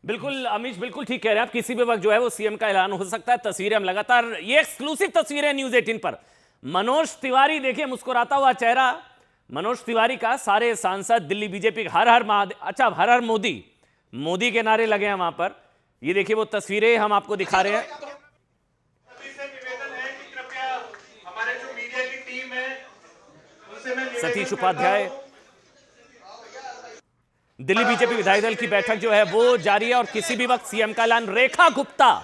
बिल्कुल अमीश, बिल्कुल ठीक कह रहे हैं आप। किसी भी वक्त जो है वो सीएम का ऐलान हो सकता है। तस्वीरें हम लगातार, ये एक्सक्लूसिव तस्वीरें न्यूज 18 पर। मनोज तिवारी देखिए, मुस्कुराता हुआ चेहरा मनोज तिवारी का। सारे सांसद दिल्ली बीजेपी हर हर महादेव, अच्छा हर हर मोदी, मोदी के नारे लगे हैं वहां पर। ये देखिए वो तस्वीरें हम आपको दिखा रहे हैं। सतीश उपाध्याय, दिल्ली बीजेपी विधायक दल की बैठक जो है वो जारी है और किसी भी वक्त सीएम का ऐलान। रेखा गुप्ता,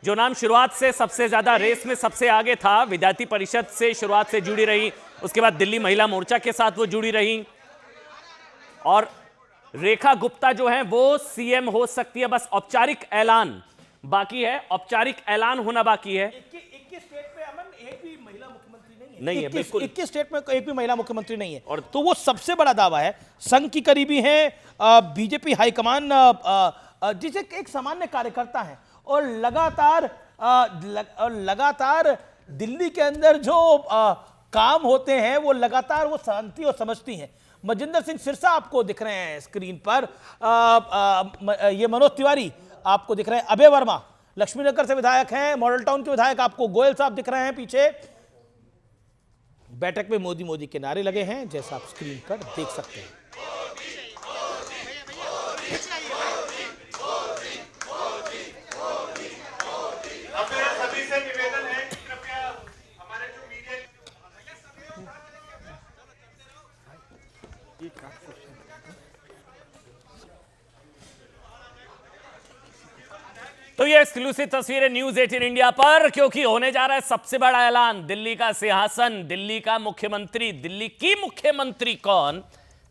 जो नाम शुरुआत से सबसे ज्यादा रेस में सबसे आगे था, विद्यार्थी परिषद से शुरुआत से जुड़ी रही, उसके बाद दिल्ली महिला मोर्चा के साथ वो जुड़ी रही, और रेखा गुप्ता जो है वो सीएम हो सकती है। बस औपचारिक ऐलान बाकी है, औपचारिक ऐलान होना बाकी है। 21 स्टेट में अमन एक भी महिला मुख्यमंत्री नहीं है, बिल्कुल 21 स्टेट में एक भी महिला मुख्यमंत्री नहीं है, और तो वो सबसे बड़ा दावा है। संघ की करीबी है, बीजेपी हाईकमान, जिसे एक सामान्य कार्यकर्ता है, और लगातार दिल्ली के अंदर जो काम होते हैं वो लगातार वो शांति और समझती हैं। मजिंदर सिंह सिरसा आपको दिख रहे हैं स्क्रीन पर, ये मनोज तिवारी आपको दिख रहे हैं, अभय वर्मा लक्ष्मीनगर से विधायक हैं, मॉडल टाउन के विधायक आपको गोयल साहब दिख रहे हैं पीछे। बैठक में मोदी मोदी के नारे लगे हैं, जैसा आप स्क्रीन पर देख सकते हैं। सभी से निवेदन है कि कृपया हमारे जो मीडिया, तो ये एक्सक्लूसिव तस्वीरें न्यूज 18 इंडिया पर, क्योंकि होने जा रहा है सबसे बड़ा ऐलान। दिल्ली का सिंहासन, दिल्ली का मुख्यमंत्री, दिल्ली की मुख्यमंत्री कौन,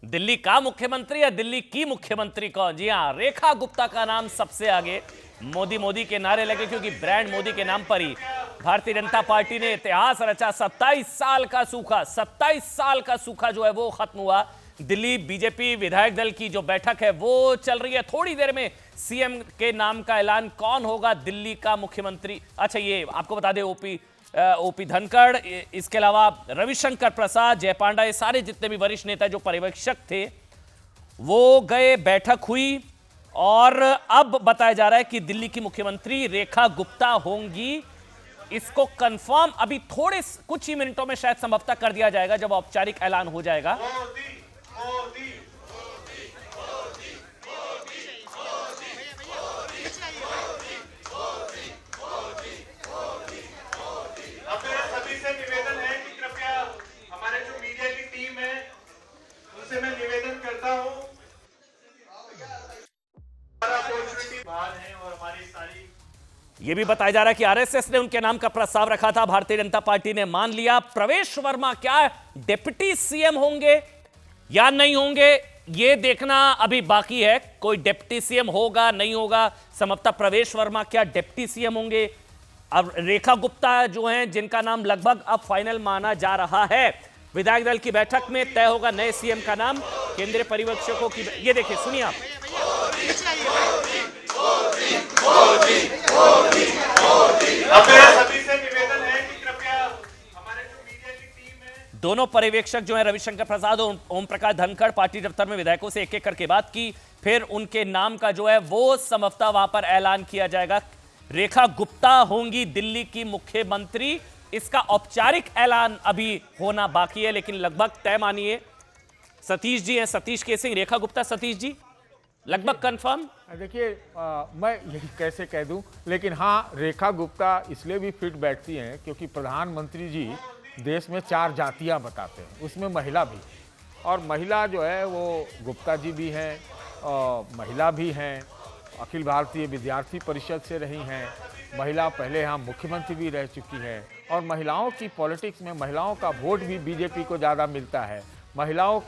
दिल्ली का मुख्यमंत्री या दिल्ली की मुख्यमंत्री कौन? जी हां, रेखा गुप्ता का नाम सबसे आगे। मोदी मोदी के नारे लगे, क्योंकि ब्रांड मोदी के नाम पर ही भारतीय जनता पार्टी ने इतिहास रचा। 27 साल का सूखा, 27 साल का सूखा जो है वो खत्म हुआ। दिल्ली बीजेपी विधायक दल की जो बैठक है वो चल रही है। थोड़ी देर में सीएम के नाम का ऐलान, कौन होगा दिल्ली का मुख्यमंत्री। अच्छा, ये आपको बता दें, ओपी धनखड़, इसके अलावा रविशंकर प्रसाद, जयपांडा, ये सारे जितने भी वरिष्ठ नेता जो पर्यवेक्षक थे वो गए, बैठक हुई, और अब बताया जा रहा है कि दिल्ली की मुख्यमंत्री रेखा गुप्ता होंगी। इसको कंफर्म अभी थोड़े कुछ ही मिनटों में शायद संभवतः कर दिया जाएगा, जब औपचारिक ऐलान हो जाएगा। सभी से निवेदन है कि कृपया हमारे जो मीडिया की टीम है उनसे मैं निवेदन करता हूं, हमारा अपॉर्चुनिटी बाहर है और हमारी सारी। यह भी बताया जा रहा है कि आरएसएस ने उनके नाम का प्रस्ताव रखा था, भारतीय जनता पार्टी ने मान लिया। प्रवेश वर्मा क्या डिप्टी सीएम होंगे या नहीं होंगे, यह देखना अभी बाकी है। कोई डिप्टी सीएम होगा नहीं होगा, संभवतः प्रवेश वर्मा क्या डिप्टी सीएम होंगे। अब रेखा गुप्ता जो हैं, जिनका नाम लगभग अब फाइनल माना जा रहा है। विधायक दल की बैठक में तय होगा नए सीएम का नाम। केंद्रीय पर्यवेक्षकों की, ये देखिए, सुनिए आप। सभी से निवेदन है कि कृपया हमारे जो मीडिया की टीम है, दोनों पर्यवेक्षक जो है रविशंकर प्रसाद और ओम प्रकाश धनखड़, पार्टी दफ्तर में विधायकों से एक एक करके बात की, फिर उनके नाम का जो है वो संभवतः वहां पर ऐलान किया जाएगा। रेखा गुप्ता होंगी दिल्ली की मुख्यमंत्री। इसका औपचारिक ऐलान अभी होना बाकी है, लेकिन लगभग तय मानिए। सतीश जी हैं, सतीश के सिंह, रेखा गुप्ता, सतीश जी लगभग कंफर्म। देखिए, मैं यही कैसे कह दूं, लेकिन हाँ, रेखा गुप्ता इसलिए भी फिट बैठती हैं क्योंकि प्रधानमंत्री जी देश में 4 जातियां बताते हैं, उसमें महिला भी, और महिला जो है वो गुप्ता जी भी हैं, महिला भी हैं, अखिल भारतीय विद्यार्थी परिषद से रही हैं, महिला पहले यहाँ मुख्यमंत्री भी रह चुकी हैं, और महिलाओं की पॉलिटिक्स में महिलाओं का वोट भी बीजेपी को ज़्यादा मिलता है। महिलाओं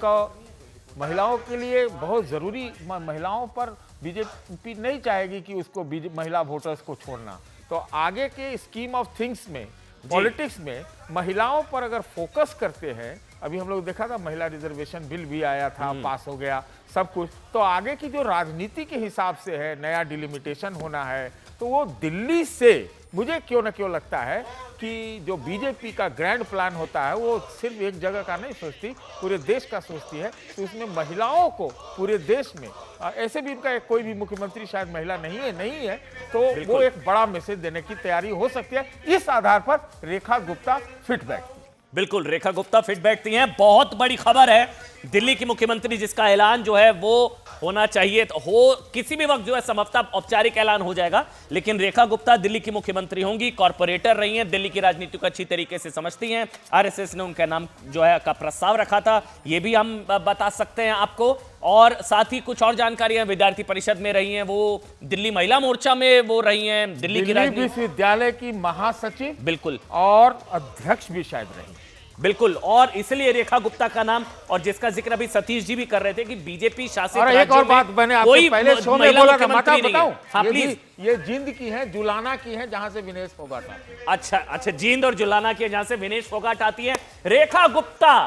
के लिए बहुत ज़रूरी, महिलाओं पर बीजेपी नहीं चाहेगी कि उसको महिला वोटर्स को छोड़ना। तो आगे के स्कीम ऑफ थिंग्स में, पॉलिटिक्स में महिलाओं पर अगर फोकस करते हैं, अभी हम लोग देखा था महिला रिजर्वेशन बिल भी आया था, पास हो गया, सब कुछ, तो आगे की जो राजनीति के हिसाब से है, नया डिलिमिटेशन होना है, तो वो दिल्ली से मुझे क्यों न क्यों लगता है कि जो बीजेपी का ग्रैंड प्लान होता है वो सिर्फ एक जगह का नहीं सोचती, पूरे देश का सोचती है। तो उसमें महिलाओं को पूरे देश में, ऐसे भी उनका कोई भी मुख्यमंत्री शायद महिला नहीं है, तो वो एक बड़ा मैसेज देने की तैयारी हो सकती है। इस आधार पर रेखा गुप्ता फिट बैठती। बिल्कुल, रेखा गुप्ता फिट बैठती हैं। बहुत बड़ी खबर है, दिल्ली की मुख्यमंत्री जिसका ऐलान जो है वो होना चाहिए, तो हो किसी भी वक्त जो है संभवतः औपचारिक ऐलान हो जाएगा, लेकिन रेखा गुप्ता दिल्ली की मुख्यमंत्री होंगी। कॉर्पोरेटर रही हैं, दिल्ली की राजनीति को अच्छी तरीके से समझती हैं। आरएसएस ने उनका नाम जो है का प्रस्ताव रखा था, ये भी हम बता सकते हैं आपको। और साथ ही कुछ और जानकारियां, विद्यार्थी परिषद में रही हैं, वो दिल्ली महिला मोर्चा में वो रही हैं, दिल्ली की विश्वविद्यालय की महासचिव, बिल्कुल, और अध्यक्ष भी शायद रही, बिल्कुल। और इसलिए रेखा गुप्ता का नाम, और जिसका जिक्र अभी सतीश जी भी कर रहे थे कि बीजेपी शासित और एक और बात मैंने आपको पहले शो में बोला था, बताऊं, हाँ प्लीज। ये जींद की है, जुलाना की है, जहां से विनेश फोगाट आती है। अच्छा, जींद और जुलाना की है, जहां से विनेश फोगाट आती है। रेखा गुप्ता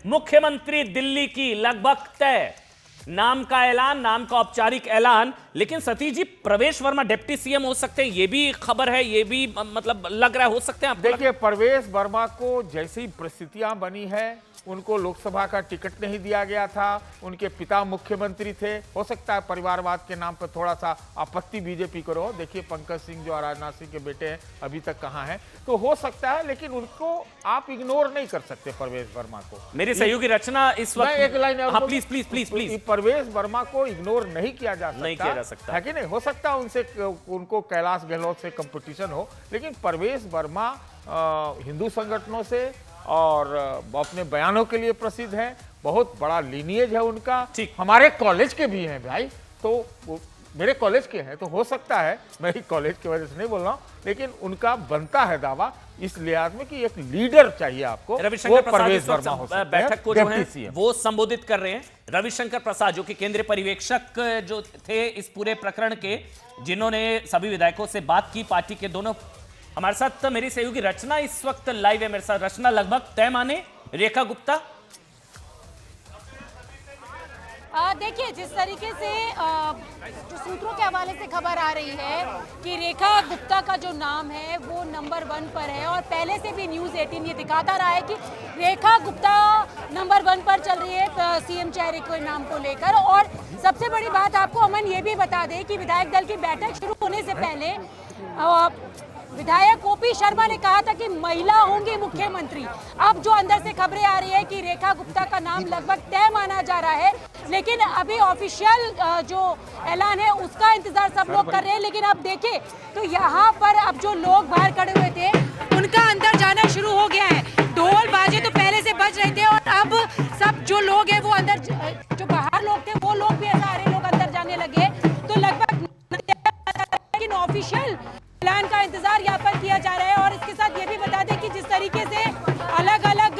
मुख्यमंत्री दिल्ली की लगभग तय, नाम का ऐलान, नाम का औपचारिक ऐलान। लेकिन सतीश जी, प्रवेश वर्मा डिप्टी सीएम हो सकते हैं, ये भी खबर है, ये भी मतलब लग रहा है, हो सकते हैं। देखिए, प्रवेश वर्मा को जैसी परिस्थितियां बनी है, उनको लोकसभा का टिकट नहीं दिया गया था, उनके पिता मुख्यमंत्री थे, हो सकता है परिवारवाद के नाम पर थोड़ा सा आपत्ति बीजेपी को रहो। देखिए पंकज सिंह जो राजनाथ सिंह के बेटे हैं, अभी तक कहां हैं, तो हो सकता है, लेकिन उनको आप इग्नोर नहीं कर सकते प्रवेश वर्मा को। मेरे सहयोगी रचना इस वक्त एक लाइन, हाँ प्लीज प्लीज प्लीज प्लीज। प्रवेश वर्मा को इग्नोर नहीं किया जा सकता है कि नहीं? हो सकता है उनसे, उनको कैलाश गहलोत से कंपटीशन हो, लेकिन प्रवेश वर्मा हिंदू संगठनों से और अपने बयानों के लिए प्रसिद्ध है, बहुत बड़ा लीनिएज है उनका, हमारे कॉलेज के भी हैं भाई, तो मेरे कॉलेज के हैं, तो हो सकता है, मैं ही कॉलेज की वजह से नहीं बोल रहा हूं, लेकिन उनका बनता है दावा इस लिहाज में कि एक लीडर चाहिए आपको, रविशंकर प्रवेश वर्मा हो सकता है। बैठक को जो है वो संबोधित कर रहे हैं रविशंकर प्रसाद, जो कि केंद्रीय पर्यवेक्षक जो थे इस पूरे प्रकरण के, जिन्होंने सभी विधायकों से बात की, पार्टी के दोनों। हमारे साथ मेरी सहयोगी रचना इस वक्त लाइव है मेरे साथ। रचना, लगभग तय माने रेखा गुप्ता? देखिए, जिस तरीके से जो सूत्रों के हवाले से खबर आ रही है कि रेखा गुप्ता का जो नाम है वो नंबर 1 पर है, और पहले से भी न्यूज़ 18 ये दिखाता रहा है कि रेखा गुप्ता नंबर 1 पर चल रही है सीएम चेहरे के नाम को लेकर। और सबसे बड़ी बात आपको अमन ये भी बता दें कि विधायक दल की बैठक शुरू होने से पहले विधायक ओपी शर्मा ने कहा था कि महिला होंगी मुख्यमंत्री। अब जो अंदर से खबरें आ रही है कि रेखा गुप्ता का नाम लगभग तय माना जा रहा है, लेकिन अभी ऑफिशियल जो ऐलान है उसका इंतजार सब लोग कर रहे हैं। लेकिन अब देखें तो यहाँ पर अब जो लोग बाहर खड़े हुए थे उनका अंदर जाना शुरू हो गया है। ढोल बाजे तो पहले से बज रहे थे, और अब सब जो लोग हैं वो अंदर, जो बाहर लोग थे वो लोग भी सारे लोग अंदर जाने लगे। तो लगभग, लेकिन ऑफिशियल प्लान का इंतजार यहाँ पर किया जा रहा है। और इसके साथ ये भी बता दें कि जिस तरीके से अलग अलग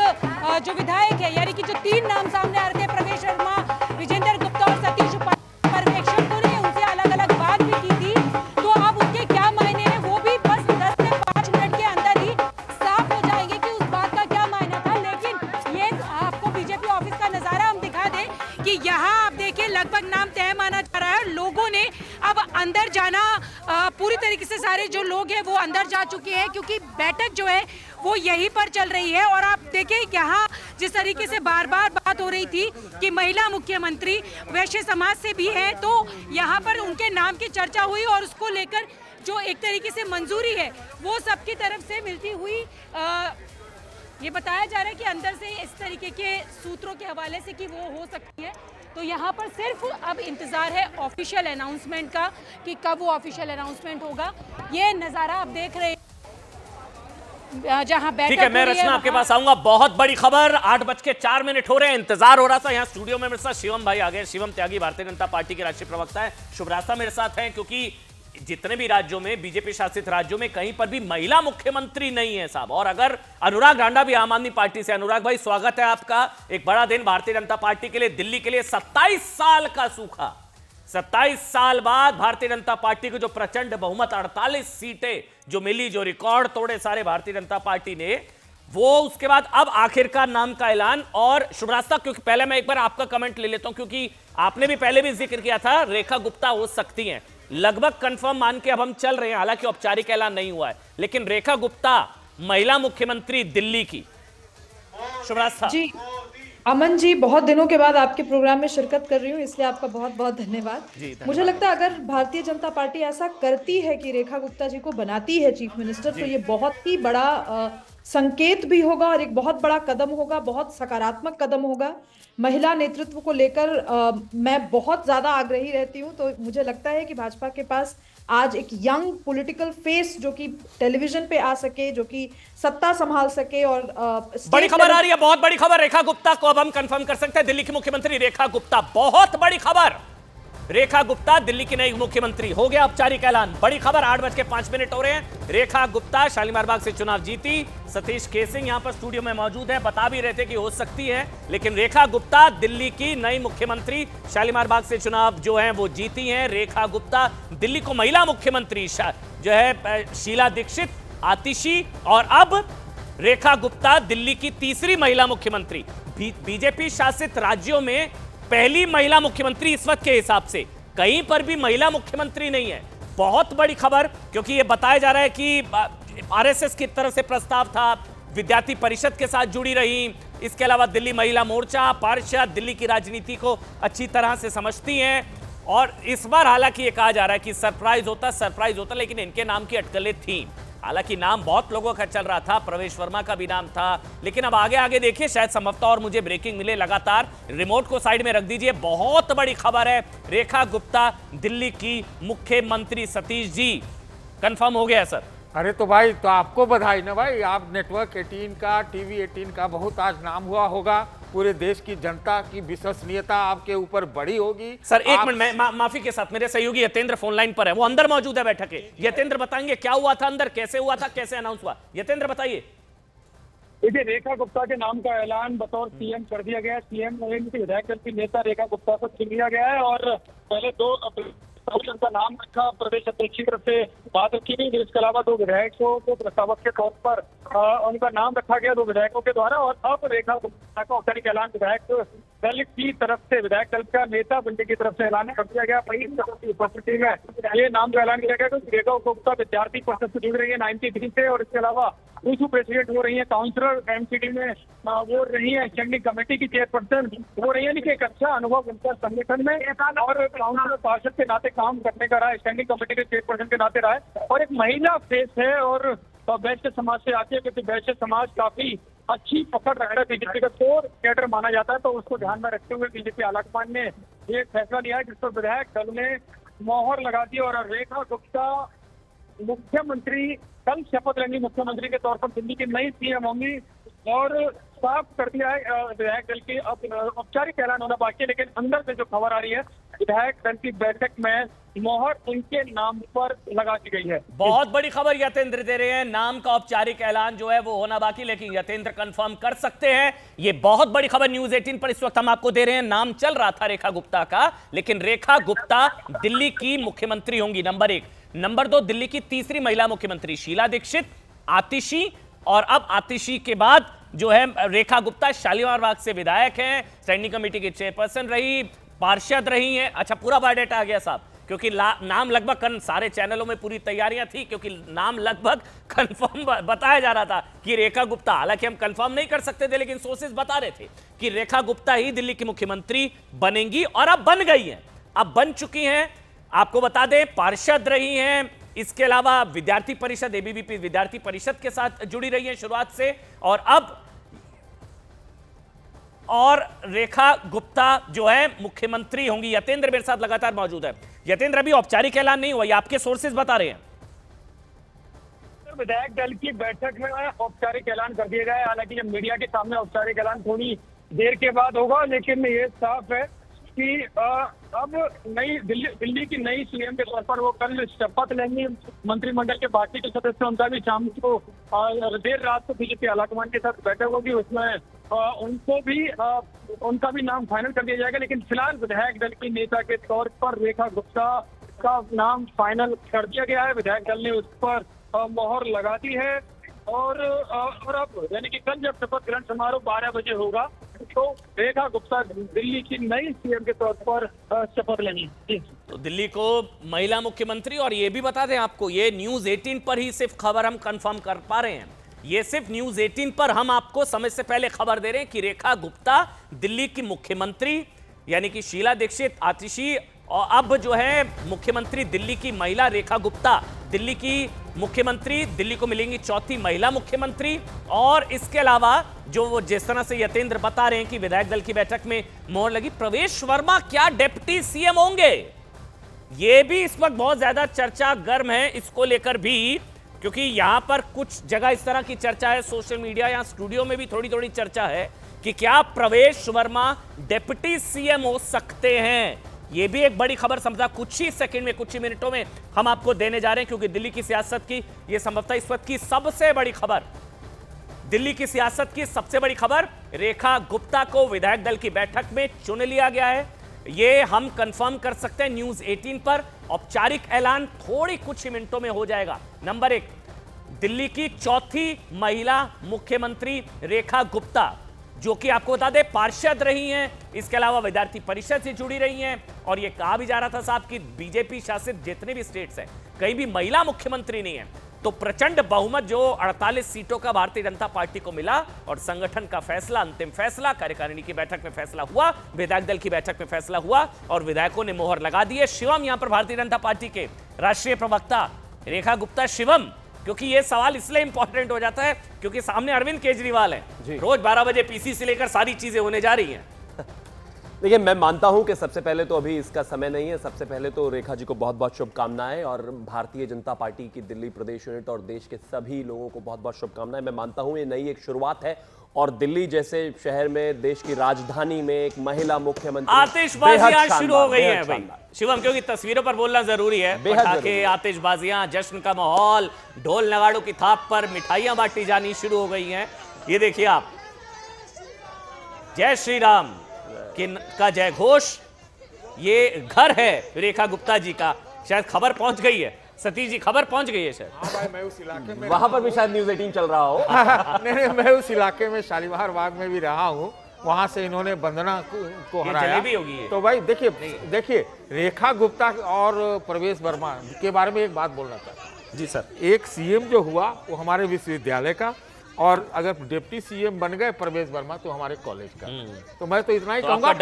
जो विधायक है, यानी कि जो 3 नाम सामने आ रहे थे, प्रवेश वर्मा, विजेंद्र गुप्ता और सतीश पर्यवेक्षकों ने उनसे अलग अलग बात भी की थी। तो अब उसके क्या मायने हैं वो भी बस 10 से 5 मिनट के अंदर ही साफ हो जाएंगे कि उस बात का क्या मायना था। लेकिन ये आपको बीजेपी ऑफिस का नजारा हम दिखा दें कि यहाँ आप देखिए लगभग नाम तय माना जा रहा है। लोगों ने अब अंदर जाना, पूरी तरीके से सारे जो लोग हैं वो अंदर जा चुके हैं, क्योंकि बैठक जो है वो यहीं पर चल रही है। और आप देखें यहाँ जिस तरीके से बार बार बात हो रही थी कि महिला मुख्यमंत्री वैश्य समाज से भी है, तो यहाँ पर उनके नाम की चर्चा हुई, और उसको लेकर जो एक तरीके से मंजूरी है वो सबकी तरफ से मिलती हुई ये बताया जा रहा है कि अंदर से इस तरीके के सूत्रों के हवाले से कि वो हो सकती है। तो यहाँ पर सिर्फ अब इंतजार है ऑफिशियल अनाउंसमेंट का कि कब वो ऑफिशियल अनाउंसमेंट होगा। ये नज़ारा आप देख रहे हैं जहाँ बैठक। ठीक है, मैं रचना आपके पास आऊंगा। बहुत बड़ी खबर, 8:04 हो रहे हैं, इंतजार हो रहा था। यहाँ स्टूडियो में मेरे साथ शिवम भाई आ गए। शिवम त्यागी भारतीय जनता पार्टी के राष्ट्रीय प्रवक्ता है, शुभ रास्ता मेरे साथ हैं, क्योंकि जितने भी राज्यों में, बीजेपी शासित राज्यों में, कहीं पर भी महिला मुख्यमंत्री नहीं है साहब। और अगर अनुराग रांडा भी आम आदमी पार्टी से, अनुराग भाई स्वागत है आपका। एक बड़ा दिन भारतीय जनता पार्टी के लिए, दिल्ली के लिए। 27 साल का सूखा, 27 साल बाद भारतीय जनता पार्टी को जो प्रचंड बहुमत, 48 सीटें जो मिली, जो रिकॉर्ड तोड़े सारे भारतीय जनता पार्टी ने, वो उसके बाद अब आखिरकार नाम का ऐलान। और शुभरास्ता, क्योंकि पहले मैं एक बार आपका कमेंट ले लेता हूं, क्योंकि आपने भी पहले भी जिक्र किया था रेखा गुप्ता हो सकती हैं, लगभग कंफर्म मान के अब हम चल रहे हैं, हालांकि औपचारिक ऐलान नहीं हुआ है, लेकिन रेखा गुप्ता महिला मुख्यमंत्री दिल्ली की। शुभरास्ता जी अमन जी, बहुत दिनों के बाद आपके प्रोग्राम में शिरकत कर रही हूँ, इसलिए आपका बहुत बहुत धन्यवाद। मुझे लगता है अगर भारतीय जनता पार्टी ऐसा करती है कि रेखा गुप्ता जी को बनाती है चीफ मिनिस्टर, तो ये बहुत ही बड़ा संकेत भी होगा और एक बहुत बड़ा कदम होगा, बहुत सकारात्मक कदम होगा। महिला नेतृत्व को लेकर मैं बहुत ज्यादा आग्रही रहती हूँ, तो मुझे लगता है कि भाजपा के पास आज एक यंग पॉलिटिकल फेस जो कि टेलीविजन पे आ सके, जो कि सत्ता संभाल सके। और बड़ी खबर आ रही है, बहुत बड़ी खबर। रेखा गुप्ता को अब हम कंफर्म कर सकते हैं दिल्ली की मुख्यमंत्री रेखा गुप्ता। बहुत बड़ी खबर, रेखा गुप्ता दिल्ली की नई मुख्यमंत्री, हो गया औपचारिक ऐलान। बड़ी खबर, 8:05 हो रहे हैं। रेखा गुप्ता शालीमार बाग से चुनाव जीती। सतीश केसिंग यहां पर स्टूडियो में मौजूद है, बता भी रहे थे कि हो सकती है, लेकिन रेखा गुप्ता दिल्ली की नई मुख्यमंत्री, शालीमार बाग से चुनाव जो है वो जीती हैं। रेखा गुप्ता दिल्ली को महिला मुख्यमंत्री जो है शीला दीक्षित, आतिशी, और अब रेखा गुप्ता दिल्ली की तीसरी महिला मुख्यमंत्री। बीजेपी शासित राज्यों में पहली महिला मुख्यमंत्री इस वक्त के हिसाब से, कहीं पर भी महिला मुख्यमंत्री नहीं है। बहुत बड़ी खबर, क्योंकि यह बताया जा रहा है कि आरएसएस की तरफ से प्रस्ताव था, विद्यार्थी परिषद के साथ जुड़ी रही, इसके अलावा दिल्ली महिला मोर्चा, पार्षद दिल्ली की राजनीति को अच्छी तरह से समझती हैं। और इस बार हालांकि ये कहा जा रहा है कि सरप्राइज होता, लेकिन इनके नाम की अटकलें थी। हालांकि नाम बहुत लोगों का चल रहा था, प्रवेश वर्मा का भी नाम था, लेकिन अब आगे देखिए, शायद संभवतः और मुझे ब्रेकिंग मिले लगातार। रिमोट को साइड में रख दीजिए, बहुत बड़ी खबर है। रेखा गुप्ता दिल्ली की मुख्यमंत्री। सतीश जी, कंफर्म हो गया सर? अरे तो भाई, तो आपको बधाई ना भाई, आप नेटवर्क 18 का, टीवी 18 का बहुत आज नाम हुआ होगा। पूरे देश की जनता की विश्वसनीयता आपके ऊपर बड़ी होगी। सर एक मिनट, मैं माफी के साथ, मेरे सहयोगी यतेंद्र फोन लाइन पर है, वो अंदर मौजूद है बैठक के। यतेंद्र बताएंगे क्या हुआ था अंदर, कैसे हुआ था, कैसे अनाउंस हुआ? यतेंद्र बताइए। देखिए, रेखा गुप्ता के नाम का ऐलान बतौर सीएम कर दिया गया है। सीएम विधायक दल की नेता रेखा गुप्ता को चुन लिया गया है और पहले 2 अप्रैल उनका नाम रखा, प्रदेश अध्यक्ष की तरफ से बात रखी गई। इसके अलावा 2 विधायकों को प्रस्तावक के तौर पर उनका नाम रखा गया 2 विधायकों के द्वारा। और अब रेखा गुप्ता का औपचारिक ऐलान विधायक दल की तरफ से, विधायक दल का नेता बनने की तरफ से ऐलान कर दिया गया। वही उपस्थिति में ये नाम का ऐलान किया गया क्योंकि रेखा गुप्ता विद्यार्थी परिषद से जुड़ रही है 93 से, और इसके अलावा विश्व प्रेसिडेंट हो रही है, काउंसलर एमसीडी में वो रही है, स्टैंडिंग कमेटी की चेयरपर्सन हो रही है। यानी कि एक अच्छा अनुभव उनका संगठन में और काउंसलर पार्षद के नाते काम करने का रहा है, स्टैंडिंग कमेटी के चेयरपर्सन के नाते रहा है, और एक महिला फेस है और वैश्य समाज से आती है, क्योंकि वैश्य समाज काफी अच्छी पकड़ रखता है, बीजेपी का कोर कैडर माना जाता है। तो उसको ध्यान में रखते हुए बीजेपी आलाकमान ने ये फैसला लिया है, जिस पर विधायक दल ने मोहर लगा दी और रेखा गुप्ता मुख्यमंत्री कल शपथ लेंगी, मुख्यमंत्री के तौर पर दिल्ली की नई सीएम होंगी। और साफ कर दिया है विधायक दल की, अब औपचारिक ऐलान होना बाकी है, लेकिन अंदर से जो खबर आ रही है, विधायक दल की बैठक में मोहर उनके नाम पर लगा दी गई है। बहुत बड़ी खबर यतेंद्र दे रहे हैं, नाम का औपचारिक ऐलान जो है वो होना बाकी, लेकिन यतेंद्र कंफर्म कर सकते हैं। ये बहुत बड़ी खबर न्यूज 18 पर इस वक्त हम आपको दे रहे हैं। नाम चल रहा था रेखा गुप्ता का, लेकिन रेखा गुप्ता दिल्ली की मुख्यमंत्री होंगी, नंबर 1। नंबर 2, दिल्ली की तीसरी महिला मुख्यमंत्री शीला दीक्षित, आतिशी, और अब आतिशी के बाद जो है रेखा गुप्ता शालीमार बाग से विधायक हैं, स्टैंडिंग कमेटी की चेयरपर्सन रही, पार्षद रही हैं। अच्छा, पूरा बायोडाटा आ गया साहब, क्योंकि नाम लगभग सारे चैनलों में पूरी तैयारियां थी, क्योंकि नाम लगभग कंफर्म बताया जा रहा था कि रेखा गुप्ता, हालांकि हम कंफर्म नहीं कर सकते थे, लेकिन सोर्सेज बता रहे थे कि रेखा गुप्ता ही दिल्ली की मुख्यमंत्री बनेंगी, और अब बन गई हैं, अब बन चुकी हैं। आपको बता दें, पार्षद रही हैं, इसके अलावा विद्यार्थी परिषद, एबीवीपी विद्यार्थी परिषद के साथ जुड़ी रही है शुरुआत से, और रेखा गुप्ता जो है मुख्यमंत्री होंगी। यतेंद्र मेरे साथ लगातार मौजूद है। यतेंद्र, अभी औपचारिक ऐलान नहीं हुआ, ये आपके सोर्सेज बता रहे हैं। विधायक दल की बैठक में औपचारिक ऐलान कर दिया गया है, हालांकि जब मीडिया के सामने औपचारिक ऐलान थोड़ी देर के बाद होगा, लेकिन ये साफ है कि अब दिल्ली की नई सीएम के तौर पर वो कल शपथ लेंगी। मंत्रिमंडल के बाकी के सदस्य, उनका भी शाम को देर रात को बीजेपी आलाकमान के साथ बैठक होगी, उसमें उनका भी नाम फाइनल कर दिया जाएगा। लेकिन फिलहाल विधायक दल की नेता के तौर पर रेखा गुप्ता का नाम फाइनल कर दिया गया है, विधायक दल ने उस पर मोहर लगा दी है। और अब यानी कि कल जब शपथ ग्रहण समारोह 12 बजे होगा तो रेखा गुप्ता दिल्ली की नई सीएम के तौर पर शपथ लेंगी। जी। तो दिल्ली को महिला मुख्यमंत्री, और ये भी बता दें आपको, ये न्यूज 18 पर ही सिर्फ खबर हम कंफर्म कर पा रहे हैं। ये सिर्फ न्यूज 18 पर हम आपको समय से पहले खबर दे रहे हैं कि रेखा गुप्ता दिल्ली की मुख्यमंत्री, यानी कि शीला दीक्षित, आतिशी, और अब जो है मुख्यमंत्री दिल्ली की महिला रेखा गुप्ता दिल्ली की मुख्यमंत्री, दिल्ली को मिलेंगी चौथी महिला मुख्यमंत्री। और इसके अलावा जो वो जिस तरह से यतेंद्र बता रहे हैं कि विधायक दल की बैठक में मोहर लगी, प्रवेश वर्मा क्या डिप्टी सीएम होंगे, ये भी इस वक्त बहुत ज्यादा चर्चा गर्म है इसको लेकर भी, क्योंकि यहां पर कुछ जगह इस तरह की चर्चा है, सोशल मीडिया, यहां स्टूडियो में भी थोड़ी थोड़ी चर्चा है कि क्या प्रवेश वर्मा डिप्टी सीएम हो सकते हैं। ये भी एक बड़ी खबर समझा कुछ ही सेकंड में, कुछ ही मिनटों में हम आपको देने जा रहे हैं, क्योंकि दिल्ली की सियासत की ये संभवतः इस वक्त की सबसे बड़ी खबर, दिल्ली की सियासत की सबसे बड़ी खबर, रेखा गुप्ता को विधायक दल की बैठक में चुन लिया गया है। ये हम कंफर्म कर सकते हैं न्यूज 18 पर। औपचारिक ऐलान थोड़ी कुछ ही मिनटों में हो जाएगा। नंबर 1, दिल्ली की चौथी महिला मुख्यमंत्री रेखा गुप्ता, जो कि आपको बता दें पार्षद रही हैं, इसके अलावा विद्यार्थी परिषद से जुड़ी रही हैं, और यह कहा भी जा रहा था साहब कि बीजेपी शासित जितने भी स्टेट्स हैं कहीं भी महिला मुख्यमंत्री नहीं है। तो प्रचंड बहुमत जो 48 सीटों का भारतीय जनता पार्टी को मिला, और संगठन का फैसला, अंतिम फैसला कार्यकारिणी की बैठक में फैसला हुआ, विधायक दल की बैठक में फैसला हुआ, और विधायकों ने मोहर लगा दी है। शिवम यहां पर भारतीय जनता पार्टी के राष्ट्रीय प्रवक्ता रेखा गुप्ता, शिवम, क्योंकि यह सवाल इसलिए इंपॉर्टेंट हो जाता है क्योंकि सामने अरविंद केजरीवाल है, रोज 12 बजे पीसी से लेकर सारी चीजें होने जा रही हैं। देखिए, मैं मानता हूं कि सबसे पहले तो अभी इसका समय नहीं है। सबसे पहले तो रेखा जी को बहुत बहुत शुभकामनाएं, और भारतीय जनता पार्टी की दिल्ली प्रदेश यूनिट और देश के सभी लोगों को बहुत बहुत शुभकामनाएं। मैं मानता हूं ये नई एक शुरुआत है, और दिल्ली जैसे शहर में, देश की राजधानी में एक महिला मुख्यमंत्री, आतिशबाजियां शुरू हो गई हैं भाई शिवम, क्योंकि तस्वीरों पर बोलना जरूरी है। पटाखे, आतिशबाजियां, जश्न का माहौल, ढोल नगाड़ों की थाप पर मिठाइयां बांटी जानी शुरू हो गई हैं। ये देखिए आप, जय श्री राम का जय घोष, ये घर है रेखा गुप्ता जी का। शायद खबर पहुंच गई है, सतीश जी खबर पहुंच गई है शायद। हाँ भाई, मैं उस इलाके में, वहां पर भी शायद न्यूज 18 चल रहा हो। नहीं, मैं उस इलाके में शालीमार बाग में भी रहा हूँ, वहां से इन्होंने वंदना को हराया। जलेबी होगी ये। तो भाई देखिए रेखा गुप्ता और प्रवेश वर्मा के बारे में एक बात बोलना चाहता हूँ। जी सर। एक सीएम जो हुआ वो हमारे विश्वविद्यालय का, और अगर डिप्टी सीएम बन गए प्रवेश वर्मा तो हमारे कॉलेज का। तो मैं तो इतना ही कहूंगा,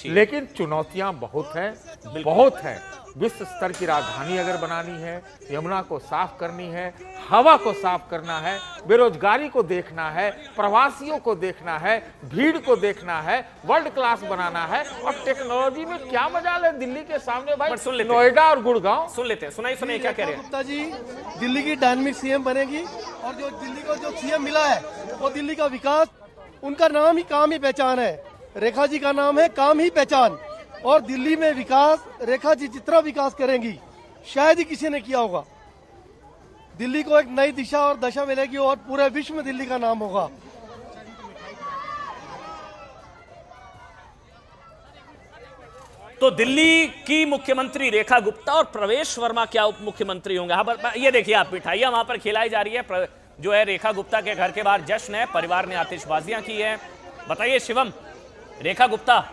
लेकिन चुनौतियां बहुत हैं, बहुत हैं। विश्व स्तर की राजधानी अगर बनानी है, यमुना को साफ करनी है, हवा को साफ करना है, बेरोजगारी को देखना है, प्रवासियों को देखना है, भीड़ को देखना है, वर्ल्ड क्लास बनाना है, और टेक्नोलॉजी में क्या मजा ले दिल्ली के सामने भाई, नोएडा और गुड़गांव। सुन लेते हैं, सुनाइए क्या कह रहे हैं। गुप्ता जी दिल्ली की डायनामिक सीएम बनेगी, और जो दिल्ली को जो सीएम मिला है वो दिल्ली का विकास, उनका नाम ही काम ही पहचान है। रेखा जी का नाम है काम ही पहचान, और दिल्ली में विकास रेखा जी जितना विकास करेंगी शायद ही किसी ने किया होगा। दिल्ली को एक नई दिशा और दशा मिलेगी, और पूरे विश्व में दिल्ली का नाम होगा। तो दिल्ली की मुख्यमंत्री रेखा गुप्ता और प्रवेश वर्मा क्या उप मुख्यमंत्री होंगे। हाँ, ये देखिए आप, मिठाइयां वहां पर खिलाई जा रही है, जो है रेखा गुप्ता के घर के बाहर जश्न है, परिवार ने आतिशबाजियां की है। बताइए शिवम, रेखा गुप्ता,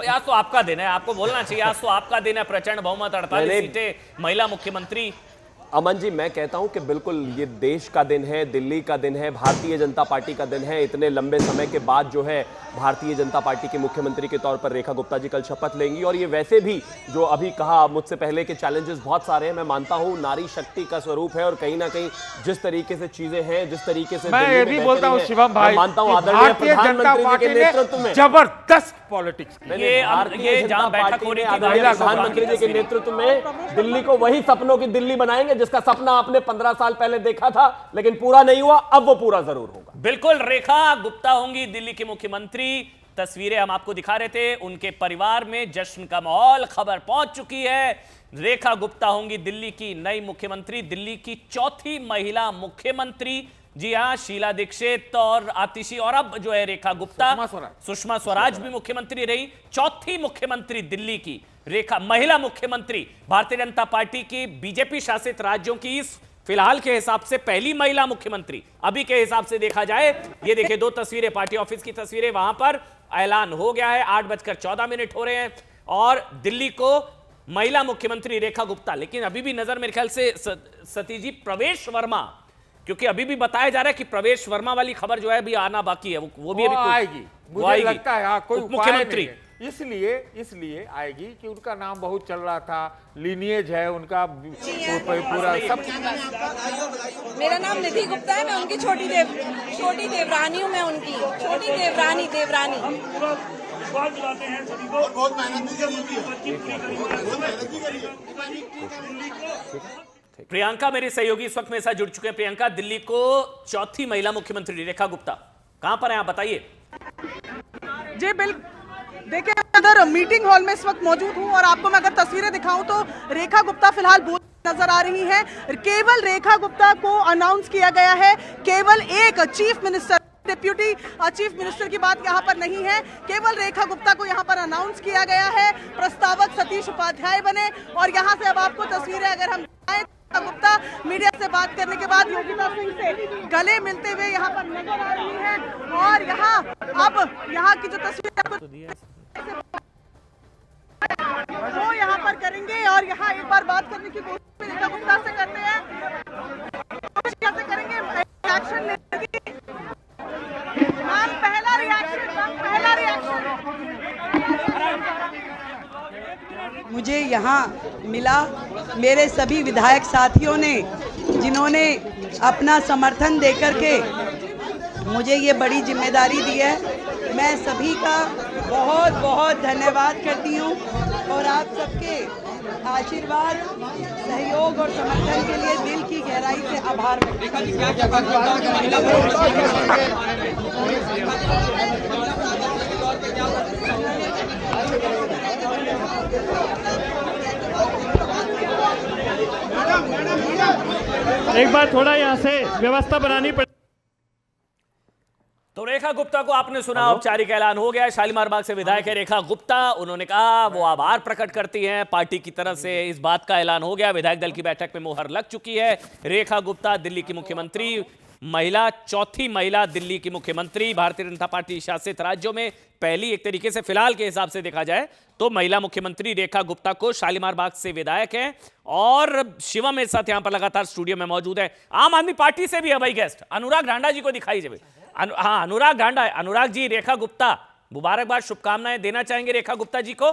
आज तो आपका दिन है, आपको बोलना चाहिए, आज तो आपका दिन है, प्रचंड बहुमत, 48 सीटें, महिला मुख्यमंत्री। अमन जी, मैं कहता हूं कि बिल्कुल ये देश का दिन है, दिल्ली का दिन है, भारतीय जनता पार्टी का दिन है। इतने लंबे समय के बाद जो है भारतीय जनता पार्टी के मुख्यमंत्री के तौर पर रेखा गुप्ता जी कल शपथ लेंगी, और ये वैसे भी जो अभी कहा मुझसे पहले के चैलेंजेस बहुत सारे हैं। मैं मानता हूं नारी शक्ति का स्वरूप है, और कहीं ना कहीं जिस तरीके से चीजें हैं, जिस तरीके से मैं ये भी बोलता हूं शिवम भाई, मानता हूं आदरणीय प्रधानमंत्री के नेतृत्व में जबरदस्त पॉलिटिक्स, ये जहां बैठक हो रही थी, प्रधानमंत्री जी के नेतृत्व में दिल्ली को वही सपनों की दिल्ली बनाएंगे जिसका सपना आपने 15 साल पहले देखा था, लेकिन पूरा नहीं हुआ, अब वो पूरा जरूर होगा। बिल्कुल, रेखा गुप्ता होंगी दिल्ली की मुख्यमंत्री। तस्वीरें हम आपको दिखा रहे थे, उनके परिवार में जश्न का माहौल, खबर पहुंच चुकी है। रेखा गुप्ता होंगी दिल्ली की नई मुख्यमंत्री, दिल्ली की चौथी महिला मुख्यमंत्री। जी हां, शीला दीक्षित और आतिशी, और अब जो है रेखा गुप्ता, सुषमा स्वराज भी मुख्यमंत्री रही। चौथी मुख्यमंत्री दिल्ली की रेखा, महिला मुख्यमंत्री, भारतीय जनता पार्टी की बीजेपी शासित राज्यों की इस फिलहाल के हिसाब से पहली महिला मुख्यमंत्री अभी के हिसाब से देखा जाए। ये देखिए 2 तस्वीरें, पार्टी ऑफिस की तस्वीरें, वहां पर ऐलान हो गया है। 8:14 हो रहे हैं और दिल्ली को महिला मुख्यमंत्री रेखा गुप्ता, लेकिन अभी भी नजर मेरे ख्याल से सती जी प्रवेश वर्मा, क्योंकि अभी भी बताया जा रहा है कि प्रवेश वर्मा वाली खबर जो है अभी आना बाकी है, वो भी अभी आएगी, मुझे लगता है। हाँ, कोई मुख्यमंत्री इसलिए आएगी कि उनका नाम बहुत चल रहा था, लीनिएज है उनका पूरा सब। मेरा नाम निधि गुप्ता है, मैं उनकी छोटी देवरानी हूँ, मैं उनकी छोटी देवरानी। बहुत मेहनत भी प्रियंका मेरी सहयोगी इस वक्त मेरे साथ जुड़ चुके हैं। प्रियंका, दिल्ली को चौथी महिला मुख्यमंत्री रेखा गुप्ता कहां पर है, आप बताइए। जी बिल्कुल, देखिए अगर मीटिंग हॉल में इस वक्त मौजूद हूं और आपको मैं अगर तस्वीरें दिखाऊं तो रेखा गुप्ता फिलहाल बोलती नजर आ रही हैं। केवल रेखा गुप्ता को अनाउंस किया गया है, केवल एक chief minister, deputy chief minister की बात यहाँ पर नहीं है, केवल रेखा गुप्ता को यहाँ पर अनाउंस किया गया है। प्रस्तावक सतीश उपाध्याय बने और यहाँ से अब आपको तस्वीरें अगर हम गुप्ता मीडिया से बात करने के बाद योगिता सिंह से गले मिलते हुए यहाँ पर नजर आ रही हैं और यहाँ की जो तस्वीर वो यहाँ पर करेंगे और यहाँ एक बार बात करने की कोशिश रेखा गुप्ता से करते हैं, कैसे करेंगे रिएक्शन लेने की। पहला रिएक्शन मुझे यहाँ मिला मेरे सभी विधायक साथियों ने, जिन्होंने अपना समर्थन देकर के मुझे ये बड़ी जिम्मेदारी दी है। मैं सभी का बहुत बहुत धन्यवाद करती हूँ और आप सबके आशीर्वाद, सहयोग और समर्थन के लिए दिल की गहराई से आभार एक बार थोड़ा यहाँ से व्यवस्था बनानी पड़ेगी। तो रेखा गुप्ता को आपने सुना, औपचारिक ऐलान हो गया। शालीमार बाग से विधायक है रेखा गुप्ता, उन्होंने कहा वो आभार प्रकट करती हैं पार्टी की तरफ से, इस बात का ऐलान हो गया। विधायक दल की बैठक में मुहर लग चुकी है। रेखा गुप्ता दिल्ली की मुख्यमंत्री, महिला, चौथी महिला दिल्ली की मुख्यमंत्री। भारतीय जनता पार्टी शासित राज्यों में पहली, एक तरीके से फिलहाल के हिसाब से देखा जाए तो महिला मुख्यमंत्री रेखा गुप्ता को शालीमार बाग से विधायक हैं। और शिवम मेरे साथ यहां पर लगातार स्टूडियो में मौजूद है। आम आदमी पार्टी से भी है भाई गेस्ट, अनुराग ढांडा जी को दिखाई जाए। हाँ, अनुराग ढांडा है। अनुराग जी, रेखा गुप्ता, मुबारकबाद, शुभकामनाएं देना चाहेंगे रेखा गुप्ता जी को?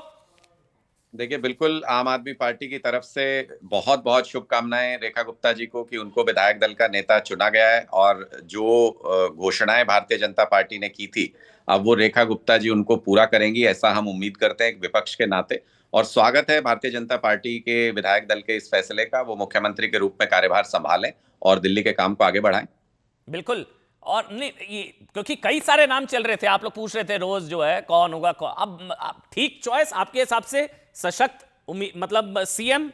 देखिए, बिल्कुल आम आदमी पार्टी की तरफ से बहुत बहुत शुभकामनाएं रेखा गुप्ता जी को कि उनको विधायक दल का नेता चुना गया है। और जो घोषणाएं भारतीय जनता पार्टी ने की थी, अब वो रेखा गुप्ता जी उनको पूरा करेंगी, ऐसा हम उम्मीद करते हैं एक विपक्ष के नाते। और स्वागत है भारतीय जनता पार्टी के विधायक दल के इस फैसले का, वो मुख्यमंत्री के रूप में कार्यभार संभालें और दिल्ली के काम को आगे बढ़ाएं। बिल्कुल। और नहीं, क्योंकि कई सारे नाम चल रहे थे, आप लोग पूछ रहे थे रोज जो है कौन होगा कौन। अब ठीक चॉइस आपके हिसाब से सशक्त मतलब सीएम?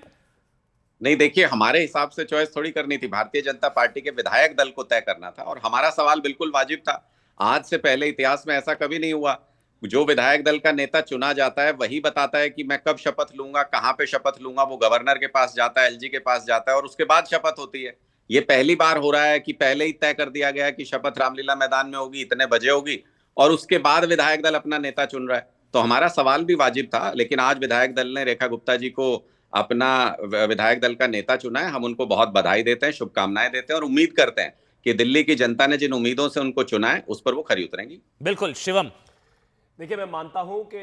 नहीं, देखिए, हमारे हिसाब से चॉइस थोड़ी करनी थी, भारतीय जनता पार्टी के विधायक दल को तय करना था। और हमारा सवाल बिल्कुल वाजिब था। आज से पहले इतिहास में ऐसा कभी नहीं हुआ। जो विधायक दल का नेता चुना जाता है वही बताता है कि मैं कब शपथ लूंगा, कहां पे शपथ लूंगा। वो गवर्नर के पास जाता है, एलजी के पास जाता है और उसके बाद शपथ होती है। ये पहली बार हो रहा है कि पहले ही तय कर दिया गया है कि शपथ रामलीला मैदान में होगी, इतने बजे होगी, और उसके बाद विधायक दल अपना नेता चुन रहा है। तो हमारा सवाल भी वाजिब था। लेकिन आज विधायक दल ने रेखा गुप्ता जी को अपना विधायक दल का नेता चुना है। हम उनको बहुत बधाई देते हैं, शुभकामनाएं देते हैं और उम्मीद करते हैं कि दिल्ली की जनता ने जिन उम्मीदों से उनको चुना है उस पर वो खरी उतरेंगी। बिल्कुल। शिवम, देखिए, मैं मानता हूं कि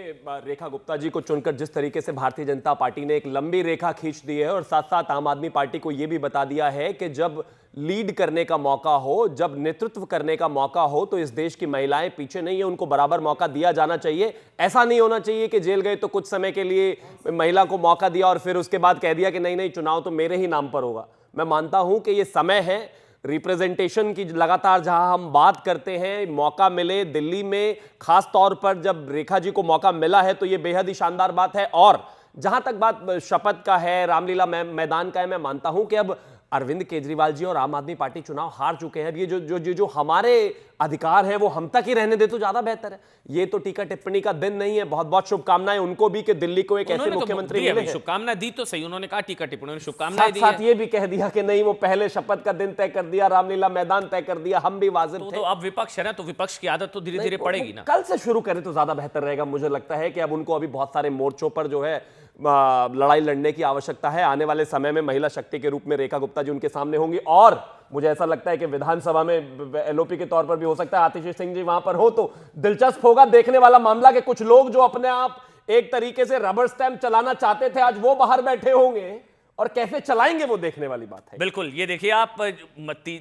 रेखा गुप्ता जी को चुनकर जिस तरीके से भारतीय जनता पार्टी ने एक लंबी रेखा खींच दी है और साथ साथ आम आदमी पार्टी को यह भी बता दिया है कि जब लीड करने का मौका हो, जब नेतृत्व करने का मौका हो, तो इस देश की महिलाएं पीछे नहीं है, उनको बराबर मौका दिया जाना चाहिए। ऐसा नहीं होना चाहिए कि जेल गए तो कुछ समय के लिए महिला को मौका दिया और फिर उसके बाद कह दिया कि नहीं नहीं, चुनाव तो मेरे ही नाम पर होगा। मैं मानता हूं कि यह समय है रिप्रेजेंटेशन की, लगातार जहां हम बात करते हैं, मौका मिले दिल्ली में, खास तौर पर जब रेखा जी को मौका मिला है तो यह बेहद ही शानदार बात है। और जहां तक बात शपथ का है, रामलीला मैदान का है, मैं मानता हूं कि अब अरविंद केजरीवाल जी और आम आदमी पार्टी चुनाव हार चुके हैं। ये जो हमारे अधिकार है वो हम तक ही रहने दे तो ज्यादा बेहतर है। ये तो टीका टिप्पणी का दिन नहीं है। बहुत बहुत शुभकामनाएं उनको भी कि दिल्ली को एक ऐसे मुख्यमंत्री मिले हैं। शुभकामनाएं दी तो सही, उन्होंने कहा टीका टिप्पणी, शुभकामनाएं दी। साथ ये भी कह दिया कि नहीं, वो पहले शपथ का दिन तय कर दिया, रामलीला मैदान तय कर दिया, हम भी वाजिब थे। तो अब विपक्ष है ना, तो विपक्ष की आदत तो धीरे धीरे पड़ेगी ना। कल से शुरू करें तो ज्यादा बेहतर रहेगा। मुझे लगता है कि अब उनको अभी बहुत सारे मोर्चों पर जो है लड़ाई लड़ने की आवश्यकता है। आने वाले समय में महिला शक्ति के रूप में रेखा गुप्ता जी उनके सामने होंगी, और मुझे ऐसा लगता है कि विधानसभा में एलओपी के तौर पर भी हो सकता है आतिशी सिंह जी वहां पर हो, तो दिलचस्प होगा देखने वाला मामला कि कुछ लोग जो अपने आप एक तरीके से रबर स्टैंप चलाना चाहते थे, आज वो बाहर बैठे होंगे और कैसे चलाएंगे वो देखने वाली बात है। बिल्कुल, ये देखिए आप,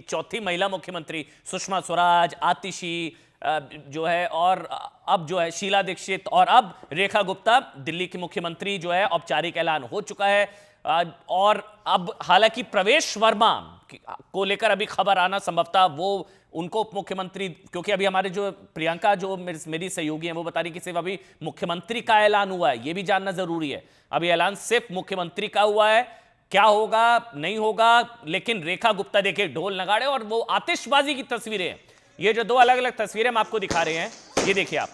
चौथी महिला मुख्यमंत्री सुषमा स्वराज, आतिशी जो है, और अब जो है शीला दीक्षित, और अब रेखा गुप्ता, दिल्ली की मुख्यमंत्री जो है औपचारिक ऐलान हो चुका है। और अब हालांकि प्रवेश वर्मा को लेकर अभी खबर आना संभवतः वो उनको उप मुख्यमंत्री, क्योंकि अभी हमारे जो प्रियंका जो मेरी सहयोगी हैं वो बता रही कि सिर्फ अभी मुख्यमंत्री का ऐलान हुआ है, ये भी जानना जरूरी है। अभी ऐलान सिर्फ मुख्यमंत्री का हुआ है, क्या होगा नहीं होगा, लेकिन रेखा गुप्ता देखिए ढोल नगाड़े और वो आतिशबाजी की तस्वीरें हैं। ये जो दो अलग अलग तस्वीरें हम आपको दिखा रहे हैं, ये देखिए आप।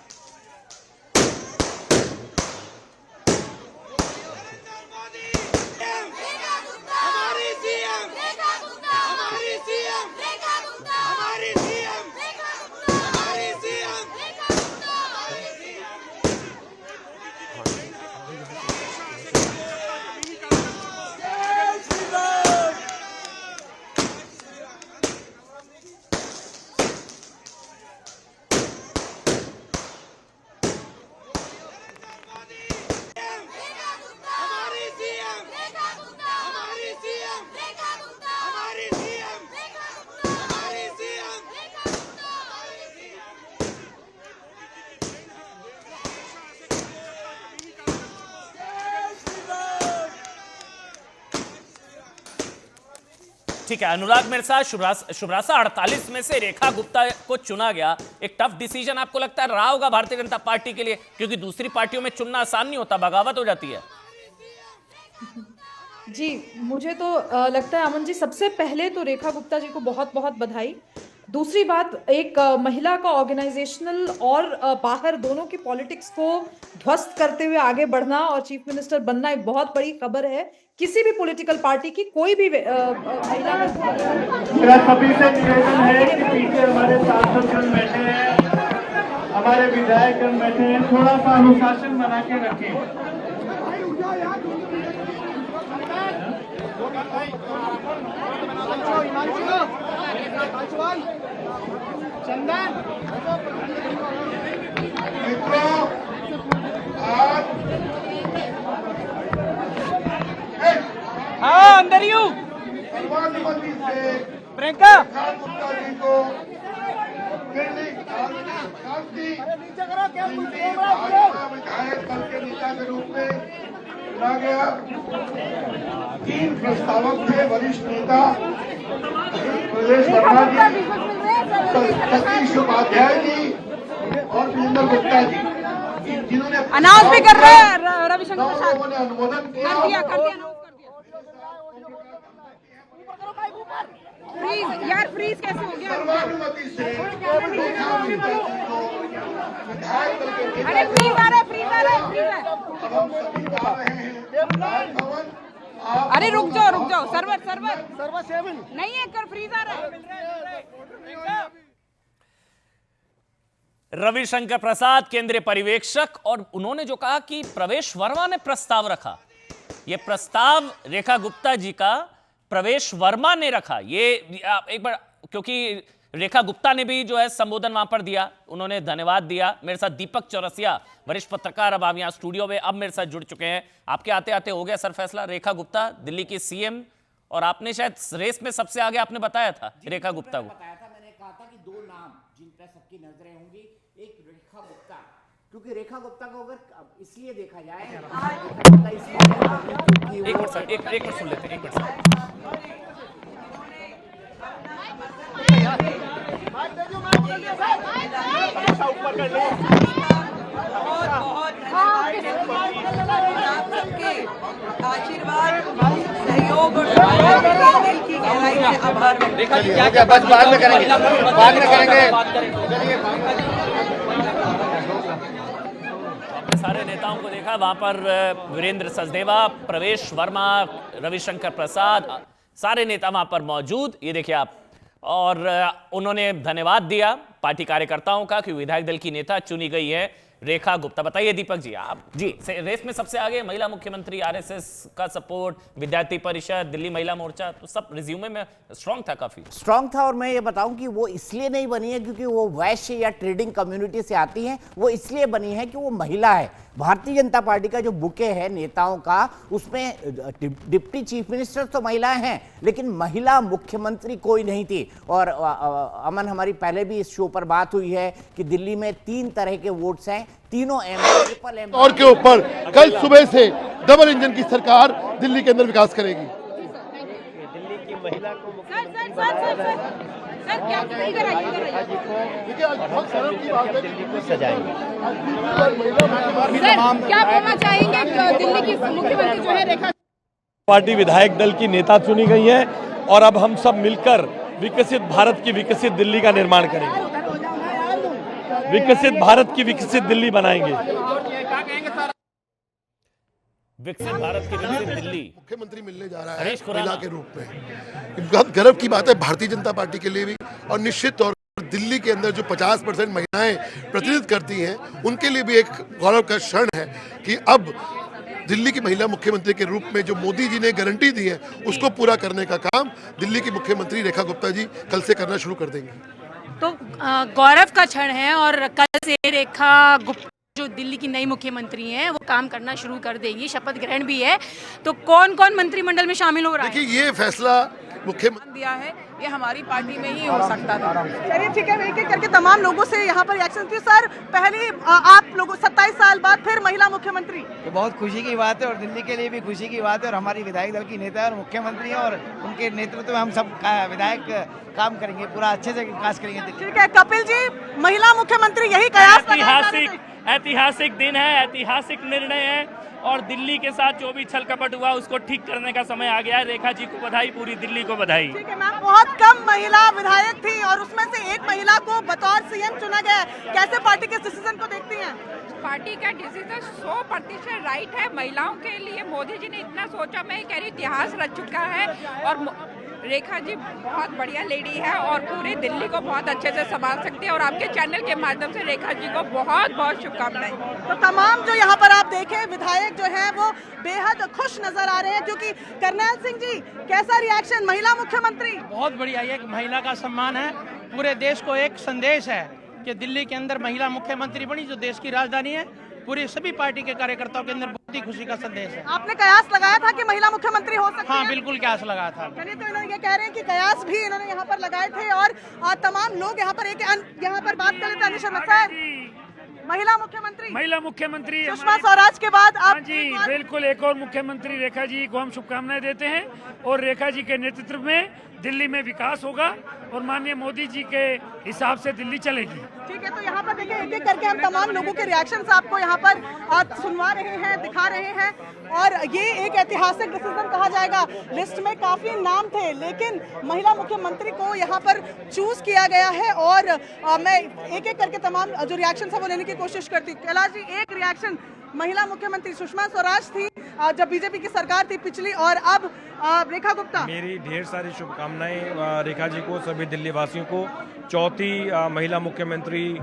ठीक है, अनुराग मिर्सा, शुभ्रासा 48 में से रेखा गुप्ता को चुना गया। एक टफ डिसीजन आपको लगता है रहा होगा भारतीय जनता पार्टी के लिए, क्योंकि दूसरी पार्टियों में चुनना आसान नहीं होता, बगावत हो जाती है। जी, मुझे तो लगता है अमन जी, सबसे पहले तो रेखा गुप्ता जी को बहुत बहुत बधाई। दूसरी बात, एक महिला का ऑर्गेनाइजेशनल और बाहर दोनों की पॉलिटिक्स को ध्वस्त करते हुए आगे बढ़ना और चीफ मिनिस्टर बनना एक बहुत बड़ी खबर है किसी भी पॉलिटिकल पार्टी की, कोई भी महिला। मेरा सभी से निवेदन है कि पीछे हमारे सांसदगण बैठे हैं, हमारे विधायकगण बैठे हैं, थोड़ा सा अनुशासन बना के रखें। हाँ, अंदर ही हूँ। सर्वानुमति से प्रियंका गुप्ता जी को विधायक दल के नेता के रूप में चुना गया। 3 प्रस्तावक थे, वरिष्ठ नेता प्रदेश वर्मा जी, सतीश उपाध्याय जी और वीरेंद्र गुप्ता जी, जिन्होंने अनाउंस भी कर रहे हैं रविशंकर प्रसाद ने अनुमोदन किया। कर दिया। फ्रीज यार, फ्रीज कैसे हो गया? सर्वानुमति से अरे फ्रीज आ रहा है, फ्रीज आ रहा है, फ्रीज है। हम सभी जा रहे हैं राजभवन। अरे रुक जाओ, सर्वर 7 नहीं है, कर फ्रीज आ रहा है। रविशंकर प्रसाद केंद्रीय पर्यवेक्षक, और उन्होंने जो कहा कि प्रवेश वर्मा ने प्रस्ताव रखा, यह प्रस्ताव रेखा गुप्ता जी का प्रवेश वर्मा ने रखा। ये एक बार, क्योंकि रेखा गुप्ता ने भी जो है संबोधन वहां पर दिया, उन्होंने धन्यवाद दिया। मेरे साथ दीपक चौरसिया, वरिष्ठ पत्रकार, अब आप यहाँ स्टूडियो में अब मेरे साथ जुड़ चुके हैं। आपके आते आते हो गया सर फैसला, रेखा गुप्ता दिल्ली की सीएम, और आपने शायद रेस में सबसे आगे आपने बताया था रेखा गुप्ता को। मैंने कहा था कि 2 नाम जिन पर सबकी नजरें होंगी, एक रेखा गुप्ता, क्योंकि रेखा गुप्ता को अगर इसलिए देखा जाए, एक मिनट सुन लेते हैं, एक मिनट। आशीर्वाद, सहयोग और अपने आभार व्यक्त चलिए, बस बाद में करेंगे, बाद में करेंगे। आपने सारे नेताओं को देखा, वहां पर वीरेंद्र सचदेवा, प्रवेश वर्मा, रविशंकर प्रसाद, सारे नेता वहां पर मौजूद। ये देखिए आप, और उन्होंने धन्यवाद दिया पार्टी कार्यकर्ताओं का कि विधायक दल की नेता चुनी गई है रेखा गुप्ता। बताइए दीपक जी, आप जी रेस में सबसे आगे महिला मुख्यमंत्री, आरएसएस का सपोर्ट, विद्यार्थी परिषद, दिल्ली महिला मोर्चा, तो सब रिज्यूमे में स्ट्रांग था, काफी स्ट्रांग था। और मैं ये बताऊं कि वो इसलिए नहीं बनी है क्योंकि वो वैश्य या ट्रेडिंग कम्युनिटी से आती हैं, वो इसलिए बनी है कि वो महिला है। भारतीय जनता पार्टी का जो बुके है नेताओं का, उसमें डिप्टी चीफ मिनिस्टर तो महिलाएं हैं, लेकिन महिला मुख्यमंत्री कोई नहीं थी। और अमन, हमारी पहले भी इस शो पर बात हुई है कि दिल्ली में 3 तरह के वोट्स हैं, तीनों ट्रिपल एम और के ऊपर कल सुबह से डबल इंजन की सरकार दिल्ली के अंदर विकास करेगी। दिल्ली की महिला को दिल्ली को सजाएंगे। क्या बोलना चाहेंगे दिल्ली की मुख्यमंत्री जो है रेखा पार्टी विधायक दल की नेता चुनी गई है और अब हम सब मिलकर विकसित भारत की विकसित दिल्ली का निर्माण करेंगे, विकसित भारत की विकसित दिल्ली बनाएंगे। विकसित भारत की विकसित दिल्ली मुख्यमंत्री मिलने जा रहा है हरीश खुराना महिला के रूप में, बहुत गर्व की बात है भारतीय जनता पार्टी के लिए भी, और निश्चित तौर पर दिल्ली के अंदर जो 50% महिलाएं प्रतिनिधित्व करती हैं उनके लिए भी एक गौरव का क्षण है कि अब दिल्ली की महिला मुख्यमंत्री के रूप में जो मोदी जी ने गारंटी दी है उसको पूरा करने का काम दिल्ली की मुख्यमंत्री रेखा गुप्ता जी कल से करना शुरू कर देंगी। तो गौरव का क्षण है और कल से रेखा गुप्ता जो दिल्ली की नई मुख्यमंत्री हैं वो काम करना शुरू कर देंगी, शपथ ग्रहण भी है। तो कौन कौन मंत्रिमंडल में शामिल हो रहा है? देखिए, ये फैसला मुख्यमंत्री दिया है, ये हमारी पार्टी में ही हो सकता था। चलिए ठीक है, एक एक करके तमाम लोगों से यहाँ पर रिएक्शन थी। सर, पहले आप लोगों 27 साल बाद फिर महिला मुख्यमंत्री, तो बहुत खुशी की बात है और दिल्ली के लिए भी खुशी की बात है। और हमारी विधायक दल की नेता और मुख्यमंत्री है और उनके नेतृत्व में हम सब विधायक काम करेंगे, पूरा अच्छे से विकास करेंगे। ठीक है कपिल जी, महिला मुख्यमंत्री यही कयास ऐतिहासिक दिन है, ऐतिहासिक निर्णय है और दिल्ली के साथ जो भी छल कपट हुआ उसको ठीक करने का समय आ गया है। रेखा जी को बधाई, पूरी दिल्ली को बधाई। ठीक है मैम, बहुत कम महिला विधायक थी और उसमें से एक महिला को बतौर सीएम चुना गया। कैसे पार्टी के डिसीजन को देखती हैं? पार्टी का डिसीजन 100% राइट है। महिलाओं के लिए मोदी जी ने इतना सोचा, मैं कह रही इतिहास रच चुका है। और रेखा जी बहुत बढ़िया लेडी है और पूरी दिल्ली को बहुत अच्छे से संभाल सकती है। और आपके चैनल के माध्यम से रेखा जी को बहुत बहुत शुभकामनाएं। तो तमाम जो यहाँ पर आप देखें विधायक जो हैं वो बेहद खुश नजर आ रहे हैं, क्योंकि करनैल सिंह जी, कैसा रिएक्शन महिला मुख्यमंत्री? बहुत बढ़िया, ये एक महिला का सम्मान है, पूरे देश को एक संदेश है कि दिल्ली के अंदर महिला मुख्यमंत्री बनी जो देश की राजधानी है। पूरी सभी पार्टी के कार्यकर्ताओं के अंदर बहुत ही खुशी का संदेश है। आपने कयास लगाया था कि महिला मुख्यमंत्री हो सकती है? हाँ बिल्कुल कयास लगाया था। चलिए, तो इन्होंने ये कह रहे हैं कि कयास भी इन्होंने यहाँ पर लगाए थे। और तमाम लोग यहाँ पर यहाँ पर बात कर लेते हैं। अनिशा सर, महिला मुख्यमंत्री सुषमा स्वराज के बाद आप? जी बिल्कुल, एक और मुख्यमंत्री रेखा जी को हम शुभकामनाएं देते हैं और रेखा जी के नेतृत्व में दिल्ली में विकास होगा और माननीय मोदी जी के हिसाब से दिल्ली चलेगी। ठीक है, तो यहाँ पर देखिए एक एक करके हम तमाम लोगों के रिएक्शंस आपको यहाँ पर सुनवा रहे हैं, दिखा रहे हैं। और ये एक ऐतिहासिक डिसीजन कहा जाएगा। लिस्ट में काफी नाम थे लेकिन महिला मुख्यमंत्री को यहाँ पर चूज किया गया है। और मैं एक एक करके तमाम जो रिएक्शन है वो लेने की कोशिश करती हूँ। कैलाश जी, एक रिएक्शन, महिला मुख्यमंत्री सुषमा स्वराज थी जब बीजेपी की सरकार थी पिछली, और अब रेखा गुप्ता। मेरी ढेर सारी शुभकामनाएं रेखा जी को, सभी दिल्ली वासियों को। चौथी महिला मुख्यमंत्री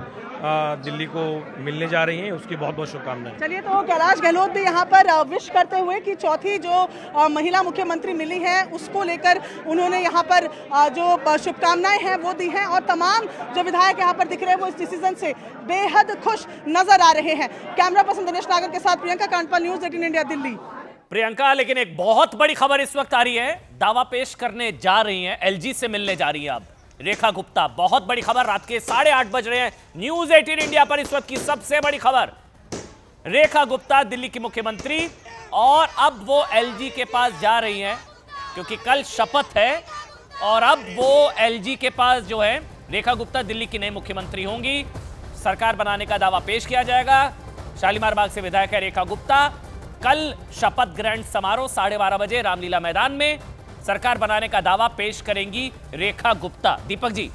दिल्ली को मिलने जा रही हैं, उसकी बहुत बहुत शुभकामनाएं। चलिए, तो कैलाश गहलोत भी यहाँ पर विश करते हुए कि चौथी जो महिला मुख्यमंत्री मिली है उसको लेकर उन्होंने यहाँ पर जो शुभकामनाएं हैं वो दी हैं। और तमाम जो विधायक यहाँ पर दिख रहे हैं वो इस डिसीजन से बेहद खुश नजर आ रहे हैं। कैमरा पर्सन दिनेश नागर के साथ प्रियंका कांडपाल, न्यूज़ 18 इंडिया, दिल्ली। प्रियंका, लेकिन एक बहुत बड़ी खबर इस वक्त आ रही है, दावा पेश करने जा रही हैं, एलजी से मिलने जा रही है अब रेखा गुप्ता। बहुत बड़ी खबर, रात के 8:30 बज रहे हैं। न्यूज़ 18 इंडिया पर इस वक्त की सबसे बड़ी खबर, रेखा गुप्ता दिल्ली की मुख्यमंत्री और अब वो एलजी के पास जा रही हैं क्योंकि कल शपथ है। और अब वो एलजी के पास जो है रेखा गुप्ता दिल्ली की नई मुख्यमंत्री होंगी। सरकार बनाने का दावा पेश किया जाएगा। शालीमार बाग से विधायक है रेखा गुप्ता। कल शपथ ग्रहण समारोह 12:30 बजे रामलीला मैदान में। सरकार बनाने का दावा पेश करेंगी रेखा गुप्ता। दीपक जी,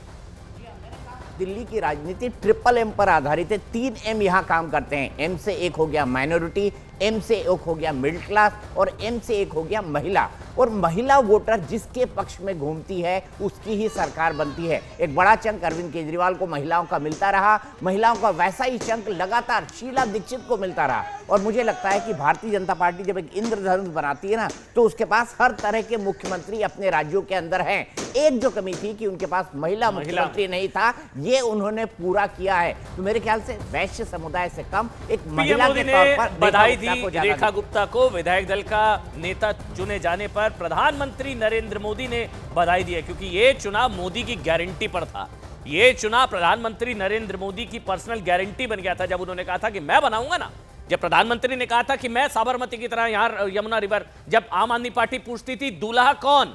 दिल्ली की राजनीति ट्रिपल एम पर आधारित है। 3 एम यहां काम करते हैं। एम से एक हो गया माइनॉरिटी, एम से एक हो गया मिडिल क्लास और एम से एक हो गया महिला। और महिला वोटर जिसके पक्ष में घूमती है उसकी ही सरकार बनती है। एक बड़ा चंक अरविंद केजरीवाल को महिलाओं का मिलता रहा, महिलाओं का वैसा ही चंक लगातार शीला दीक्षित को मिलता रहा। और मुझे लगता है कि भारतीय जनता पार्टी जब एक इंद्रधनुष बनाती है ना, तो उसके पास हर तरह के मुख्यमंत्री अपने राज्यों के अंदर हैं। एक जो कमी थी कि उनके पास महिला मुख्यमंत्री नहीं था, ये उन्होंने पूरा किया है। तो मेरे ख्याल से वैश्य समुदाय से कम एक महिला के तौर पर बधाई दी रेखा गुप्ता को। विधायक दल का नेता चुने जाने पर प्रधानमंत्री नरेंद्र मोदी ने बधाई दी है, क्योंकि ये चुनाव मोदी की गारंटी पर था। ये चुनाव प्रधानमंत्री नरेंद्र मोदी की पर्सनल गारंटी बन गया था। जब उन्होंने कहा था कि मैं बनाऊंगा ना, जब प्रधानमंत्री ने कहा था कि मैं साबरमती की तरह यहां यमुना रिवर, जब आम आदमी पार्टी पूछती थी दूल्हा कौन,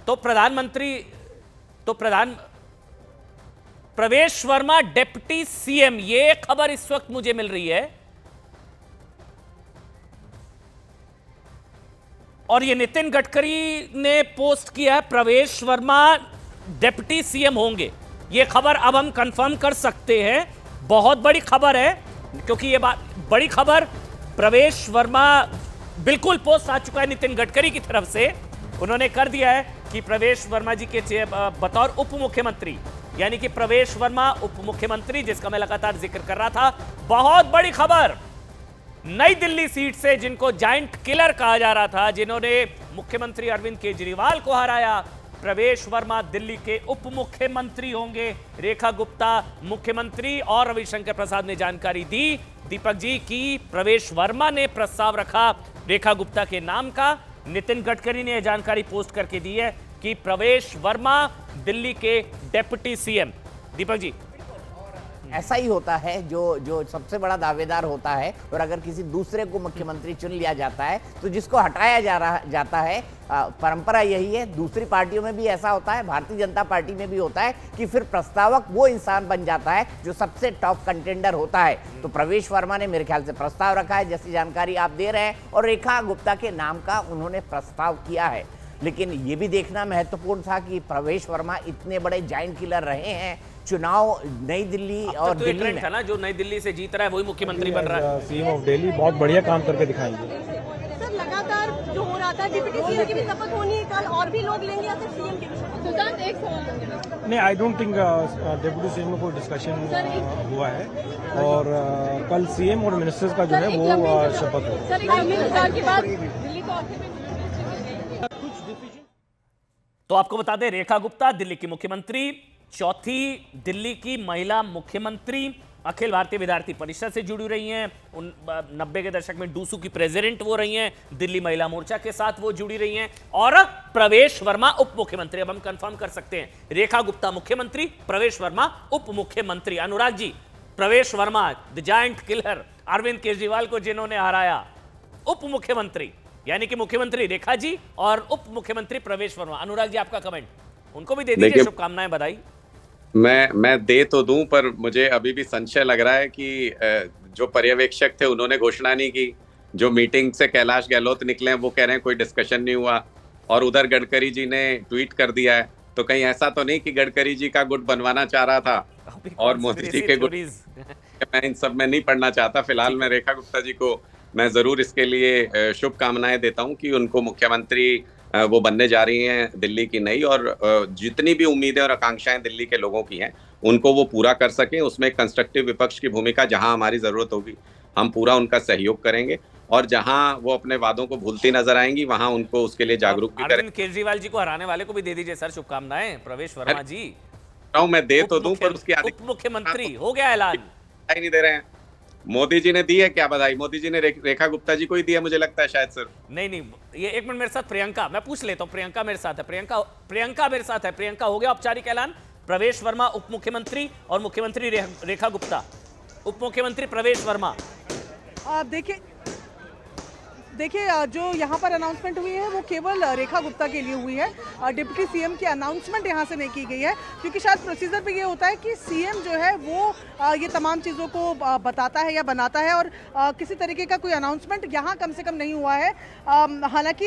तो प्रवेश वर्मा डिप्टी सीएम, ये खबर इस वक्त मुझे मिल रही है। और ये नितिन गडकरी ने पोस्ट किया है, प्रवेश वर्मा डिप्टी सीएम होंगे। ये खबर अब हम कंफर्म कर सकते हैं। बहुत बड़ी खबर है, क्योंकि ये बात बड़ी खबर, प्रवेश वर्मा बिल्कुल पोस्ट आ चुका है नितिन गडकरी की तरफ से। उन्होंने कर दिया है कि प्रवेश वर्मा जी के बतौर उप मुख्यमंत्री, यानी कि प्रवेश वर्मा उप मुख्यमंत्री, जिसका मैं लगातार जिक्र कर रहा था। बहुत बड़ी खबर, नई दिल्ली सीट से जिनको जायंट किलर कहा जा रहा था, जिन्होंने मुख्यमंत्री अरविंद केजरीवाल को हराया, प्रवेश वर्मा दिल्ली के उप मुख्यमंत्री होंगे। रेखा गुप्ता मुख्यमंत्री। और रविशंकर प्रसाद ने जानकारी दी दीपक जी की प्रवेश वर्मा ने प्रस्ताव रखा रेखा गुप्ता के नाम का। नितिन गडकरी ने यह जानकारी पोस्ट करके दी है कि प्रवेश वर्मा दिल्ली के डेप्यूटी सीएम। दीपक जी, ऐसा ही होता है, जो सबसे बड़ा दावेदार होता है और अगर किसी दूसरे को मुख्यमंत्री चुन लिया जाता है तो जिसको हटाया जाता है। परंपरा यही है, दूसरी पार्टियों में भी ऐसा होता है, भारतीय जनता पार्टी में भी होता है कि फिर प्रस्तावक वो इंसान बन जाता है जो सबसे टॉप कंटेंडर होता है। तो प्रवेश वर्मा ने मेरे ख्याल से प्रस्ताव रखा है, जैसी जानकारी आप दे रहे हैं, और रेखा गुप्ता के नाम का उन्होंने प्रस्ताव किया है। लेकिन ये भी देखना महत्वपूर्ण था कि प्रवेश वर्मा इतने बड़े जायंट किलर रहे हैं। चुनाव नई दिल्ली और तो दिल्ली में था ना, जो नई दिल्ली से जीत रहा है वही मुख्यमंत्री बन रहा है। सीएम ऑफ दिल्ली बहुत बढ़िया काम करके दिखाएंगे। सर, लगातार जो हो रहा था, डिप्टी सीएम की भी शपथ होनी है कल, और भी लोग लेंगे या सिर्फ सीएम की शपथ? एक सवाल। नहीं, I don't think deputy CM में कोई डिस्कशन हुआ है, और कल सीएम और मिनिस्टर्स का जो है वो शपथ होगा। तो आपको बता दें, रेखा गुप्ता दिल्ली की मुख्यमंत्री, चौथी दिल्ली की महिला मुख्यमंत्री, अखिल भारतीय विद्यार्थी परिषद से जुड़ी रही हैं। 90 के दशक में डूसू की प्रेसिडेंट वो रही हैं, दिल्ली महिला मोर्चा के साथ वो जुड़ी रही हैं। और प्रवेश वर्मा उप मुख्यमंत्री, अब हम कंफर्म कर सकते हैं, रेखा गुप्ता मुख्यमंत्री, प्रवेश वर्मा उप मुख्यमंत्री। Anurag ji, Pravesh Verma the giant killer, Arvind Kejriwal को जिन्होंने हराया, उप मुख्यमंत्री, यानी कि मुख्यमंत्री रेखा जी और उप मुख्यमंत्री प्रवेश वर्मा। अनुराग जी, आपका कमेंट, उनको भी दे दीजिए शुभकामनाएं, बधाई। मैं दे तो दूं, पर मुझे अभी भी संशय लग रहा है कि जो पर्यवेक्षक थे उन्होंने घोषणा नहीं की, जो मीटिंग से कैलाश गहलोत निकले हैं वो कह रहे हैं कोई डिस्कशन नहीं हुआ, और उधर गडकरी जी ने ट्वीट कर दिया है। तो कहीं ऐसा तो नहीं कि गडकरी जी का गुट बनवाना चाह रहा था और मोदी जी के गुट? मैं इन सब में नहीं पढ़ना चाहता। फिलहाल मैं रेखा गुप्ता जी को मैं जरूर इसके लिए शुभकामनाएं देता हूं कि उनको मुख्यमंत्री वो बनने जा रही हैं दिल्ली की नई, और जितनी भी उम्मीदें और आकांक्षाएं दिल्ली के लोगों की हैं उनको वो पूरा कर सकें। उसमें कंस्ट्रक्टिव विपक्ष की भूमिका, जहां हमारी जरूरत होगी हम पूरा उनका सहयोग करेंगे, और जहां वो अपने वादों को भूलती नजर आएंगी वहां उनको उसके लिए जागरूक भी करें। केजरीवाल जी को हराने वाले को भी दे दीजिए सर शुभकामनाएं। प्रवेश वर्मा जी, मैं दे तो दूं, पर उसकी उप मुख्यमंत्री हो गया ऐलान, नहीं दे रहे हैं। मोदी जी ने दी है क्या बधाई? मोदी जी ने रेखा गुप्ता जी को ही दिया, मुझे लगता है शायद सर। नहीं, ये एक मिनट मेरे साथ प्रियंका, मैं पूछ लेता हूं। प्रियंका मेरे साथ है, प्रियंका मेरे साथ है। प्रियंका, हो गया औपचारिक ऐलान? प्रवेश वर्मा उप मुख्यमंत्री और मुख्यमंत्री रेखा गुप्ता, उप मुख्यमंत्री प्रवेश वर्मा। देखिए, देखिए जो यहाँ पर अनाउंसमेंट हुई है वो केवल रेखा गुप्ता के लिए हुई है। डिप्टी सीएम की अनाउंसमेंट यहाँ से नहीं की गई है, क्योंकि शायद प्रोसीजर पे ये होता है कि सीएम जो है वो ये तमाम चीज़ों को बताता है या बनाता है, और किसी तरीके का कोई अनाउंसमेंट यहाँ कम से कम नहीं हुआ है। हालांकि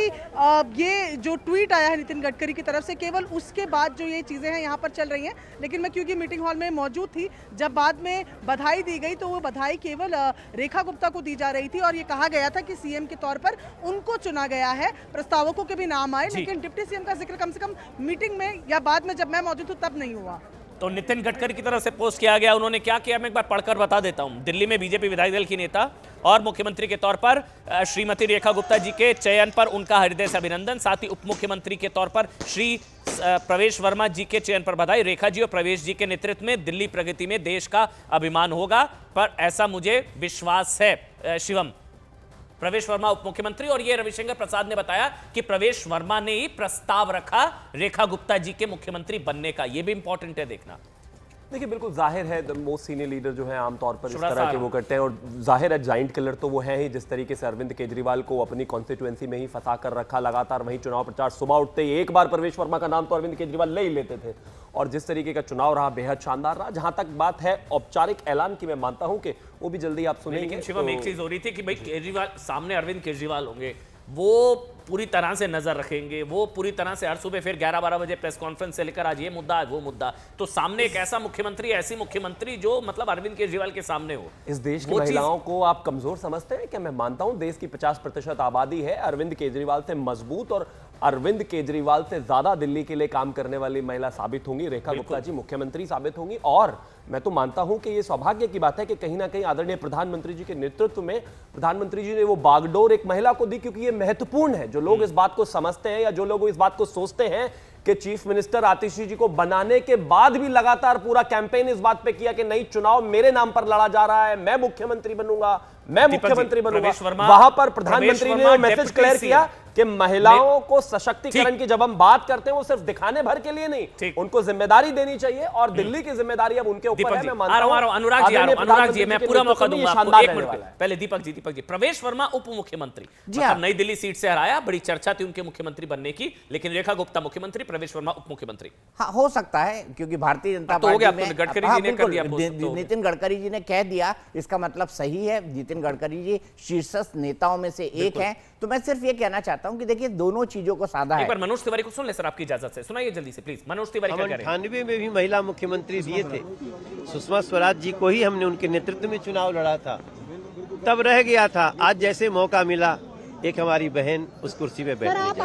ये जो ट्वीट आया है नितिन गडकरी की तरफ से, केवल उसके बाद जो ये चीज़ें हैं यहाँ पर चल रही हैं। लेकिन मैं क्योंकि मीटिंग हॉल में मौजूद थी, जब बाद में बधाई दी गई तो वो बधाई केवल रेखा गुप्ता को दी जा रही थी, और ये कहा गया था कि सीएम के तौर पर उनको चुना गया है। प्रस्तावकों के भी नाम आए, लेकिन डिप्टी सीएम का जिक्र कम से कम मीटिंग में या बाद में जब मैं मौजूद हूँ तब नहीं हुआ। तो नितिन गडकरी की तरफ से पोस्ट किया गया, उन्होंने क्या किया मैं एक बार पढ़कर बता देता हूं। दिल्ली में बीजेपी विधायक दल की नेता और मुख्यमंत्री के तौर पर श्रीमती रेखा गुप्ता जी के चयन पर उनका हृदय से अभिनंदन। साथ ही उप मुख्यमंत्री के तौर पर श्री प्रवेश वर्मा जी के चयन पर बधाई। रेखा जी और प्रवेश जी के नेतृत्व में दिल्ली प्रगति में देश का अभिमान होगा, पर ऐसा मुझे विश्वास है। शिवम, प्रवेश वर्मा उप मुख्यमंत्री, और ये रविशंकर प्रसाद ने बताया कि प्रवेश वर्मा ने ही प्रस्ताव रखा रेखा गुप्ता जी के मुख्यमंत्री बनने का। ये भी इंपॉर्टेंट है देखना। देखिए बिल्कुल जाहिर है मोस्ट सीनियर लीडर जो है आमतौर पर इस तरह के वो करते हैं, और जाहिर है जाइंट किलर तो वो है ही। जिस तरीके से अरविंद केजरीवाल को अपनी कॉन्स्टिट्यूएंसी में ही फंसा कर रखा, लगातार वहीं चुनाव प्रचार, सुबह उठते ही एक बार प्रवेश वर्मा का नाम तो अरविंद केजरीवाल ले ही लेते थे, और जिस तरीके का चुनाव रहा बेहद शानदार रहा। जहां तक बात है औपचारिक ऐलान की, मैं मानता हूं कि वो भी जल्दी आप सुनेंगे। लेकिन शिवम एक चीज हो रही थी कि भाई केजरीवाल सामने अरविंद केजरीवाल होंगे, वो पूरी तरह से नजर रखेंगे, वो पूरी तरह से हर सुबह फिर 11-12 बजे प्रेस कॉन्फ्रेंस से लेकर आज ये मुद्दा आज वो मुद्दा, तो सामने एक ऐसा मुख्यमंत्री, ऐसी मुख्यमंत्री जो मतलब अरविंद केजरीवाल के सामने हो। इस देश की महिलाओं को आप कमजोर समझते हैं क्या? मैं मानता हूं देश की 50% आबादी है अरविंद केजरीवाल से मजबूत, और अरविंद केजरीवाल से ज्यादा दिल्ली के लिए काम करने वाली महिला साबित होंगी रेखा गुप्ता जी, मुख्यमंत्री साबित होंगी। और मैं तो मानता हूं कि ये सौभाग्य की बात है कि कहीं ना कहीं आदरणीय प्रधानमंत्री जी के नेतृत्व में प्रधानमंत्री जी ने वो बागडोर एक महिला को दी, क्योंकि ये महत्वपूर्ण है। जो लोग इस बात को समझते हैं या जो लोग इस बात को सोचते हैं कि चीफ मिनिस्टर आतिशी जी को बनाने के बाद भी लगातार पूरा कैंपेन इस बात पे किया कि नहीं, चुनाव मेरे नाम पर लड़ा जा रहा है, मैं मुख्यमंत्री बनूंगा, मैं मुख्यमंत्री बनूंगा, वहां पर प्रधानमंत्री ने मैसेज क्लियर किया कि महिलाओं को सशक्तिकरण की जब हम बात करते हैं वो सिर्फ दिखाने भर के लिए नहीं, उनको जिम्मेदारी देनी चाहिए, और दिल्ली की जिम्मेदारी अब उनके ऊपर है। मैं मानता हूं अनुराग जी मैं पूरा मौका दूंगा आपको, एक मिनट पहले दीपक जी प्रवेश वर्मा उप मुख्यमंत्री, मतलब नई दिल्ली सीट से हराया, बड़ी चर्चा थी उनके मुख्यमंत्री बनने की, लेकिन रेखा गुप्ता मुख्यमंत्री, प्रवेश वर्मा उप मुख्यमंत्री। हाँ, हो सकता है, क्योंकि भारतीय जनता पार्टी में नितिन गडकरी जी ने कह दिया, इसका मतलब सही है। नितिन गडकरी जी शीर्षस्थ नेताओं में से एक हैं। तो मैं सिर्फ ये कहना चाहता हूं कि देखिए दोनों चीजों को साधा है। एक बार मनोज तिवारी को सुन ले सर, आपकी इजाजत से सुनाइए जल्दी से प्लीज। मनोज तिवारी क्या कह रहे हैं? 98 में भी महिला मुख्यमंत्री दिए थे, सुषमा स्वराज जी को ही हमने उनके नेतृत्व में चुनाव लड़ा था, तब रह गया था। आज जैसे मौका मिला, एक हमारी बहन उस कुर्सी पे बैठ गई।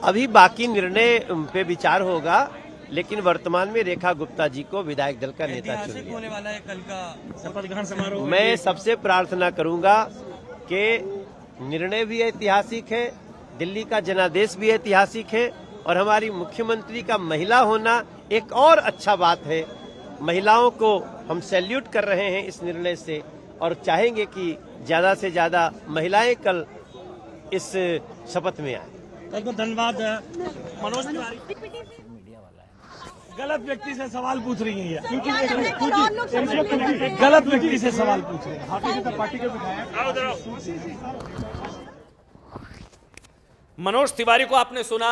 अभी बाकी निर्णय पे विचार होगा, लेकिन वर्तमान में रेखा गुप्ता जी को विधायक दल का नेता चुन लिया। होने वाला है कल का शपथ ग्रहण समारोह। मैं सबसे प्रार्थना करूंगा कि निर्णय भी ऐतिहासिक है, दिल्ली का जनादेश भी ऐतिहासिक है, और हमारी मुख्यमंत्री का महिला होना एक और अच्छा बात है। महिलाओं को हम सैल्यूट कर रहे हैं इस निर्णय से, और चाहेंगे कि ज्यादा से ज्यादा महिलाएं कल इस शपथ में आए। बहुत धन्यवाद मनोज तिवारी। गलत व्यक्ति से सवाल पूछ रही है, गलत व्यक्ति से सवाल पूछ रहे हैं भारतीय जनता पार्टी के विधायक। मनोज तिवारी को आपने सुना।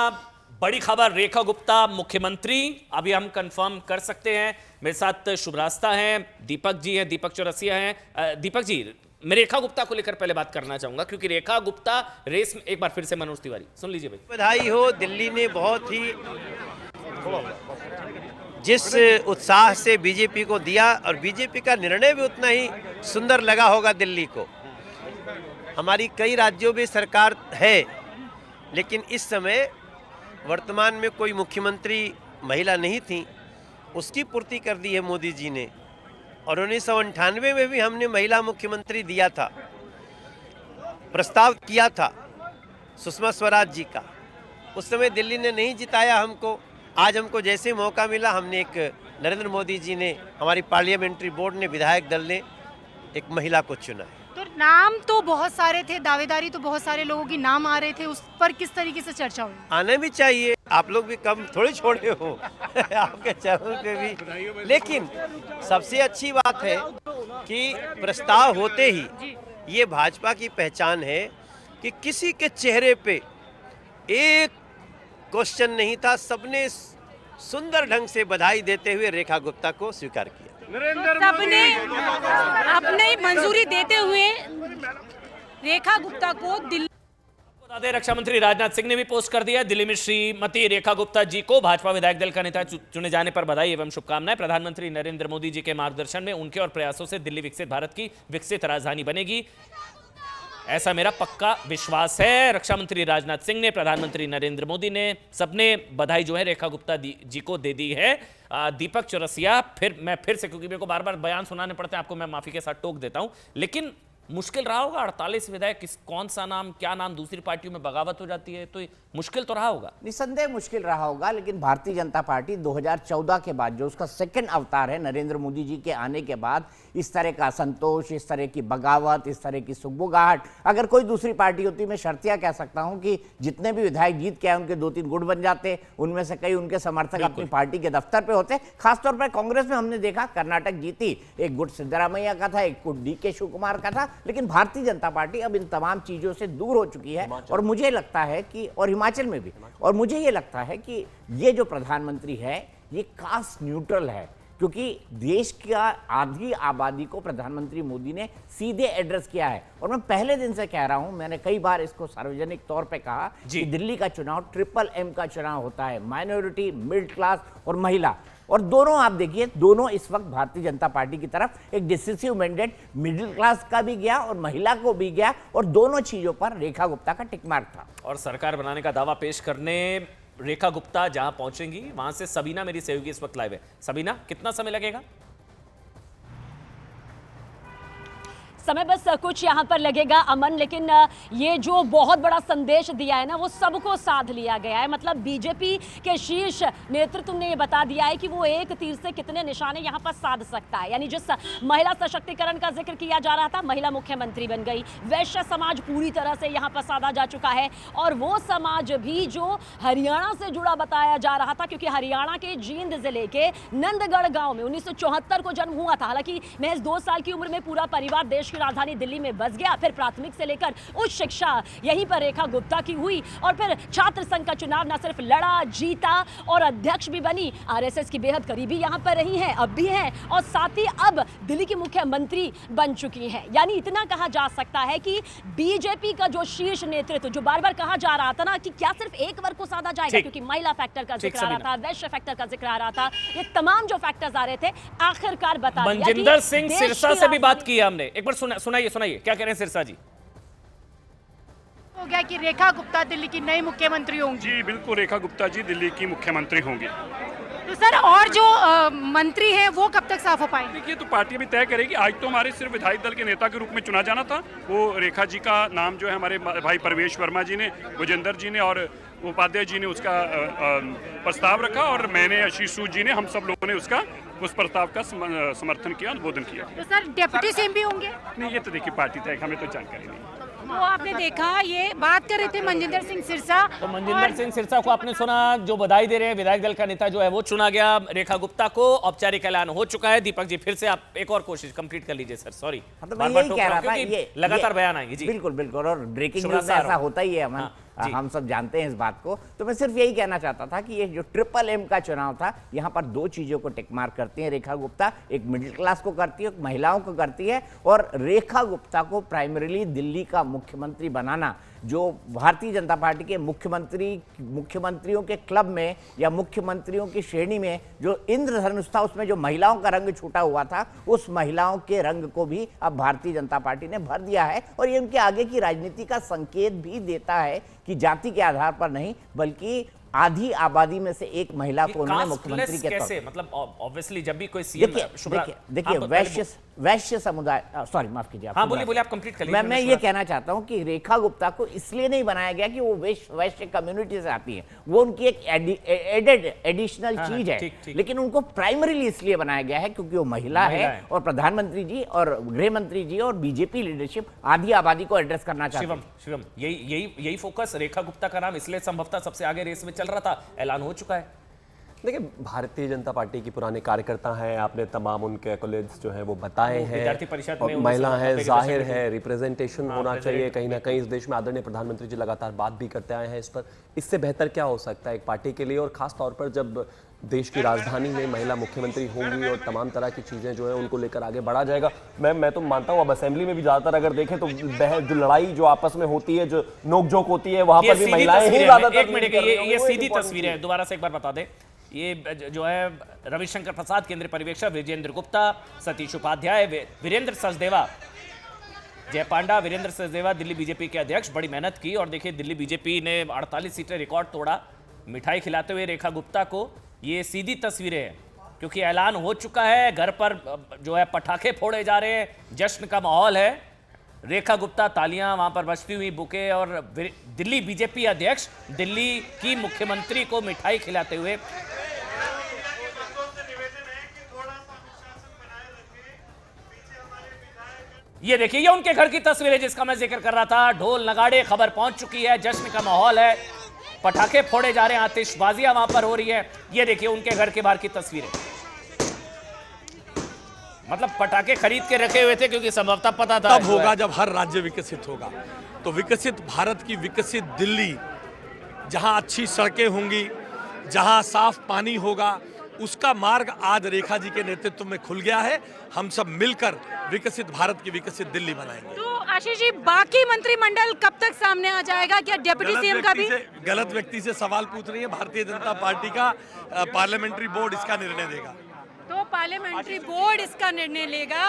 बड़ी खबर, रेखा गुप्ता मुख्यमंत्री, अभी हम कंफर्म कर सकते हैं। मेरे साथ शुभरास्ता हैं, दीपक जी हैं, दीपक चौरसिया हैं। दीपक जी, मैं रेखा गुप्ता को लेकर पहले बात करना चाहूंगा, क्योंकि रेखा गुप्ता रेस में, एक बार फिर से मनोज तिवारी सुन लीजिए भाई। बधाई हो, दिल्ली ने बहुत ही जिस उत्साह से बीजेपी को दिया, और बीजेपी का निर्णय भी उतना ही सुंदर लगा होगा दिल्ली को। हमारी कई राज्यों में सरकार है, लेकिन इस समय वर्तमान में कोई मुख्यमंत्री महिला नहीं थी, उसकी पूर्ति कर दी है मोदी जी ने। और 1998 में भी हमने महिला मुख्यमंत्री दिया था, प्रस्ताव किया था सुषमा स्वराज जी का, उस समय दिल्ली ने नहीं जिताया हमको। आज हमको जैसे मौका मिला, हमने एक नरेंद्र मोदी जी ने, हमारी पार्लियामेंट्री बोर्ड ने, विधायक दल ने एक महिला को चुना है। नाम तो बहुत सारे थे, दावेदारी तो बहुत सारे लोगों की नाम आ रहे थे, उस पर किस तरीके से चर्चा हुई? आने भी चाहिए, आप लोग भी कम थोड़ी छोड़े हो आपके चैनल पे भी। लेकिन सबसे अच्छी बात है कि प्रस्ताव होते ही ये भाजपा की पहचान है कि किसी के चेहरे पे एक क्वेश्चन नहीं था, सबने सुंदर ढंग से बधाई देते हुए रेखा गुप्ता को स्वीकार किया। सबने अपनी मंजूरी देते हुए रेखा गुप्ता को दिल्ली। बता दें, रक्षा मंत्री राजनाथ सिंह ने भी पोस्ट कर दिया, दिल्ली में श्रीमती रेखा गुप्ता जी को भाजपा विधायक दल का नेता चुने जाने पर बधाई एवं शुभकामनाएं। प्रधानमंत्री नरेंद्र मोदी जी के मार्गदर्शन में उनके और प्रयासों से दिल्ली विकसित भारत की विकसित राजधानी बनेगी, ऐसा मेरा पक्का विश्वास है। रक्षा मंत्री राजनाथ सिंह ने, प्रधानमंत्री नरेंद्र मोदी ने, सबने बधाई जो है रेखा गुप्ता जी को दे दी है। दीपक चौरसिया, मैं फिर से, क्योंकि मेरे को बार बार बयान सुनाने पड़ते हैं आपको, मैं माफी के साथ टोक देता हूं, लेकिन मुश्किल रहा होगा 48 विधायक, कौन सा नाम, क्या नाम, दूसरी पार्टियों में बगावत हो जाती है, तो मुश्किल तो रहा होगा। निसंदेह मुश्किल रहा होगा, लेकिन भारतीय जनता पार्टी 2014 के बाद, जो उसका सेकंड अवतार है नरेंद्र मोदी जी के आने के बाद, इस तरह का असंतोष, इस तरह की बगावत, इस तरह की सुगबुगाहट, अगर कोई दूसरी पार्टी होती, मैं शर्तिया कह सकता हूं कि जितने भी विधायक जीत के आए उनके 2-3 गुट बन जाते, उनमें से कई उनके समर्थक अपनी पार्टी के दफ्तर पे होते। खासतौर पर कांग्रेस में हमने देखा, कर्नाटक जीती, एक गुट सिद्धरामैया का था, एक गुट DK शिव कुमार का था, लेकिन भारतीय जनता पार्टी अब इन तमाम चीजों से दूर हो चुकी है। और मुझे लगता है कि, और हिमाचल में भी, और मुझे ये लगता है कि ये जो प्रधानमंत्री है ये कास्ट न्यूट्रल है, क्योंकि देश का आधी आबादी को प्रधानमंत्री मोदी ने सीधे एड्रेस किया है। और मैं पहले दिन से कह रहा हूं, मैंने कई बार इसको सार्वजनिक तौर पे कहा कि दिल्ली का चुनाव MMM का चुनाव होता है, माइनॉरिटी, मिडिल क्लास और महिला, और दोनों आप देखिए, दोनों इस वक्त भारतीय जनता पार्टी की तरफ एक डिसिसिव मैंडेट मिडिल क्लास का भी गया और महिला को भी गया, और दोनों चीजों पर रेखा गुप्ता का टिक मार्क था। और सरकार बनाने का दावा पेश करने रेखा गुप्ता जहां पहुंचेंगी, वहां से सबीना मेरी सहयोगी इस वक्त लाइव है। सबीना, कितना समय लगेगा? समय बस कुछ यहाँ पर लगेगा अमन, लेकिन ये जो बहुत बड़ा संदेश दिया है ना, वो सबको साध लिया गया है। मतलब बीजेपी के शीर्ष नेतृत्व ने ये बता दिया है कि वो एक तीर से कितने निशाने यहाँ पर साध सकता है। यानी जिस महिला सशक्तिकरण का जिक्र किया जा रहा था, महिला मुख्यमंत्री बन गई, वैश्य समाज पूरी तरह से यहाँ पर साधा जा चुका है, और वो समाज भी जो हरियाणा से जुड़ा बताया जा रहा था, क्योंकि हरियाणा के जींद जिले के नंदगढ़ गाँव में 1974 को जन्म हुआ था। हालांकि महज 2 साल की उम्र में पूरा परिवार देश राजधानी दिल्ली में बस गया, फिर प्राथमिक से लेकर उच्च शिक्षा यहीं पर रेखा गुप्ता की हुई, और फिर छात्र संघ का चुनाव न सिर्फ लड़ा, जीता और अध्यक्ष भी बनी, RSS की बेहद करीबी यहां पर रही हैं, अब भी हैं, और साथ ही अब दिल्ली की मुख्यमंत्री बन चुकी हैं। यानी इतना कहा जा सकता है कि बीजेपी का जो शीर्ष नेतृत्व, जो बार बार कहा जा रहा था ना कि क्या सिर्फ एक वर्ग को साधा जाएगा, क्योंकि महिला फैक्टर का जिक्र आ रहा था, वैश्य फैक्टर का जिक्र आ रहा था, ये तमाम जो फैक्टर्स आ रहे थे आखिरकार बता दिया। मनजिंदर सिंह सिरसा से भी बात की है हमने, एक बार सुनाइए क्या कह रहे हैं सिरसा जी? हो गया कि रेखा गुप्ता दिल्ली की नई मुख्यमंत्री होंगी। जी बिल्कुल, रेखा गुप्ता जी दिल्ली की मुख्यमंत्री होंगी। तो सर, और जो मंत्री हैं वो कब तक साफ हो पाएंगे? देखिए, तो पार्टी भी तय करेगी। आज तो हमारे सिर्फ विधायक दल के नेता के रूप में चुना जाना था। वो रेखा जी का नाम जो है हमारे भाई परवेश वर्मा जी ने, विजेंद्र जी ने और उपाध्याय जी ने उसका प्रस्ताव रखा, और मैंने, आशीष सूद जी ने, हम सब लोगों ने उस प्रस्ताव का समर्थन किया, अनुमोदन किया। तो सर, डिप्टी सीएम भी होंगे? नहीं, ये तो देखिए पार्टी तय, हमें तो जानकारी नहीं। तो आपने देखा, ये बात कर रहे थे मनजिंदर सिंह सिरसा। तो मनजिंदर सिंह सिरसा को आपने सुना, जो बधाई दे रहे हैं, विधायक दल का नेता जो है वो चुना गया, रेखा गुप्ता को औपचारिक ऐलान हो चुका है। दीपक जी, फिर से आप एक और कोशिश कंप्लीट कर लीजिए सर, सॉरी लगातार बयान आएंगे जी। बिल्कुल बिल्कुल, और ब्रेकिंग न्यूज़ ऐसा होता ही है अमन, हम सब जानते हैं इस बात को। तो मैं सिर्फ यही कहना चाहता था कि ये जो MMM का चुनाव था, यहाँ पर 2 चीजों को टिक मार्क करती है रेखा गुप्ता, एक मिडिल क्लास को करती है, एक महिलाओं को करती है, और रेखा गुप्ता को प्राइमरीली दिल्ली का मुख्यमंत्री बनाना, जो भारतीय जनता पार्टी के मुख्यमंत्रियों के क्लब में या मुख्यमंत्रियों की श्रेणी में जो इंद्रधनुष था, उसमें जो महिलाओं का रंग छूटा हुआ था, उस महिलाओं के रंग को भी अब भारतीय जनता पार्टी ने भर दिया है। और ये उनके आगे की राजनीति का संकेत भी देता है कि जाति के आधार पर नहीं, बल्कि आधी आबादी में से एक महिला को उन्होंने मुख्यमंत्री के तौर कैसे, मतलब ऑब्वियसली जब भी कोई सीएम देखिए वैश्य समुदाय, सॉरी माफ कीजिए, हाँ बोलिए आप कंप्लीट करिए। मैं ये कहना चाहता हूं कि रेखा गुप्ता को इसलिए नहीं बनाया गया कि वो वैश्य कम्युनिटी से आती है, वो उनकी एक एडिशनल चीज है, लेकिन उनको प्राइमरीली इसलिए बनाया गया है क्योंकि वो महिला है और प्रधानमंत्री जी और गृह मंत्री जी और बीजेपी लीडरशिप आधी आबादी को एड्रेस करना चाहती है। शिवम, यही फोकस, रेखा गुप्ता का नाम इसलिए संभवतः सबसे आगे रेस में चल रहा था, ऐलान हो चुका है। देखिए, भारतीय जनता पार्टी की पुराने कार्यकर्ता हैं, आपने तमाम उनके एक्कोलेड्स जो हैं वो बताए हैं, और महिला है, जाहिर है रिप्रेजेंटेशन होना चाहिए कहीं ना कहीं इस देश में। आदरणीय प्रधानमंत्री जी लगातार बात भी करते आए हैं इस पर। इससे बेहतर क्या हो सकता है एक पार्टी के लिए, और खास तौर पर जब देश की राजधानी में महिला मुख्यमंत्री होंगी और तमाम तरह की चीजें जो है उनको लेकर आगे बढ़ा जाएगा। मैं तो मानता हूँ अब असेंबली में भी ज्यादातर अगर देखें तो जो लड़ाई जो आपस में होती है, जो नोकझोंक होती है, वहां पर भी महिलाएं ही ज्यादातर। एक मिनट, ये सीधी तस्वीरें हैं, दोबारा से एक बार बता दें। ये जो है रविशंकर प्रसाद केंद्रीय पर्यवेक्षक, विजेंद्र गुप्ता, सतीश उपाध्याय, वीरेंद्र सचदेवा, जय पांडा, वीरेंद्र सचदेवा दिल्ली बीजेपी के अध्यक्ष, बड़ी मेहनत की और देखिए दिल्ली बीजेपी ने 48 सीटें रिकॉर्ड तोड़ा, मिठाई खिलाते हुए रेखा गुप्ता को। ये सीधी तस्वीरें हैं क्योंकि ऐलान हो चुका है, घर पर जो है पटाखे फोड़े जा रहे हैं, जश्न का माहौल है। रेखा गुप्ता, तालियां वहां पर बजती हुई, बुके, और दिल्ली बीजेपी अध्यक्ष दिल्ली की मुख्यमंत्री को मिठाई खिलाते हुए। ये देखिए, ये उनके घर की तस्वीर है जिसका मैं जिक्र कर रहा था। ढोल नगाड़े, खबर पहुंच चुकी है, जश्न का माहौल है, पटाखे फोड़े जा रहे हैं, आतिशबाजियां वहां पर हो रही है। ये देखिए उनके घर के बाहर की तस्वीरें, मतलब पटाखे खरीद के रखे हुए थे क्योंकि संभवतः पता था तब होगा जब हर राज्य विकसित होगा। तो विकसित भारत की विकसित दिल्ली, जहां अच्छी सड़कें होंगी, जहां साफ पानी होगा, उसका मार्ग आज रेखा जी के नेतृत्व में खुल गया है। हम सब मिलकर विकसित भारत की विकसित दिल्ली बनाएंगे। तो आशीष जी, बाकी मंत्रिमंडल कब तक सामने आ जाएगा? क्या डिप्टी सीएम का भी? गलत व्यक्ति से सवाल पूछ रही है। भारतीय जनता पार्टी का पार्लियामेंट्री बोर्ड इसका निर्णय देगा। तो पार्लियामेंट्री बोर्ड इसका निर्णय लेगा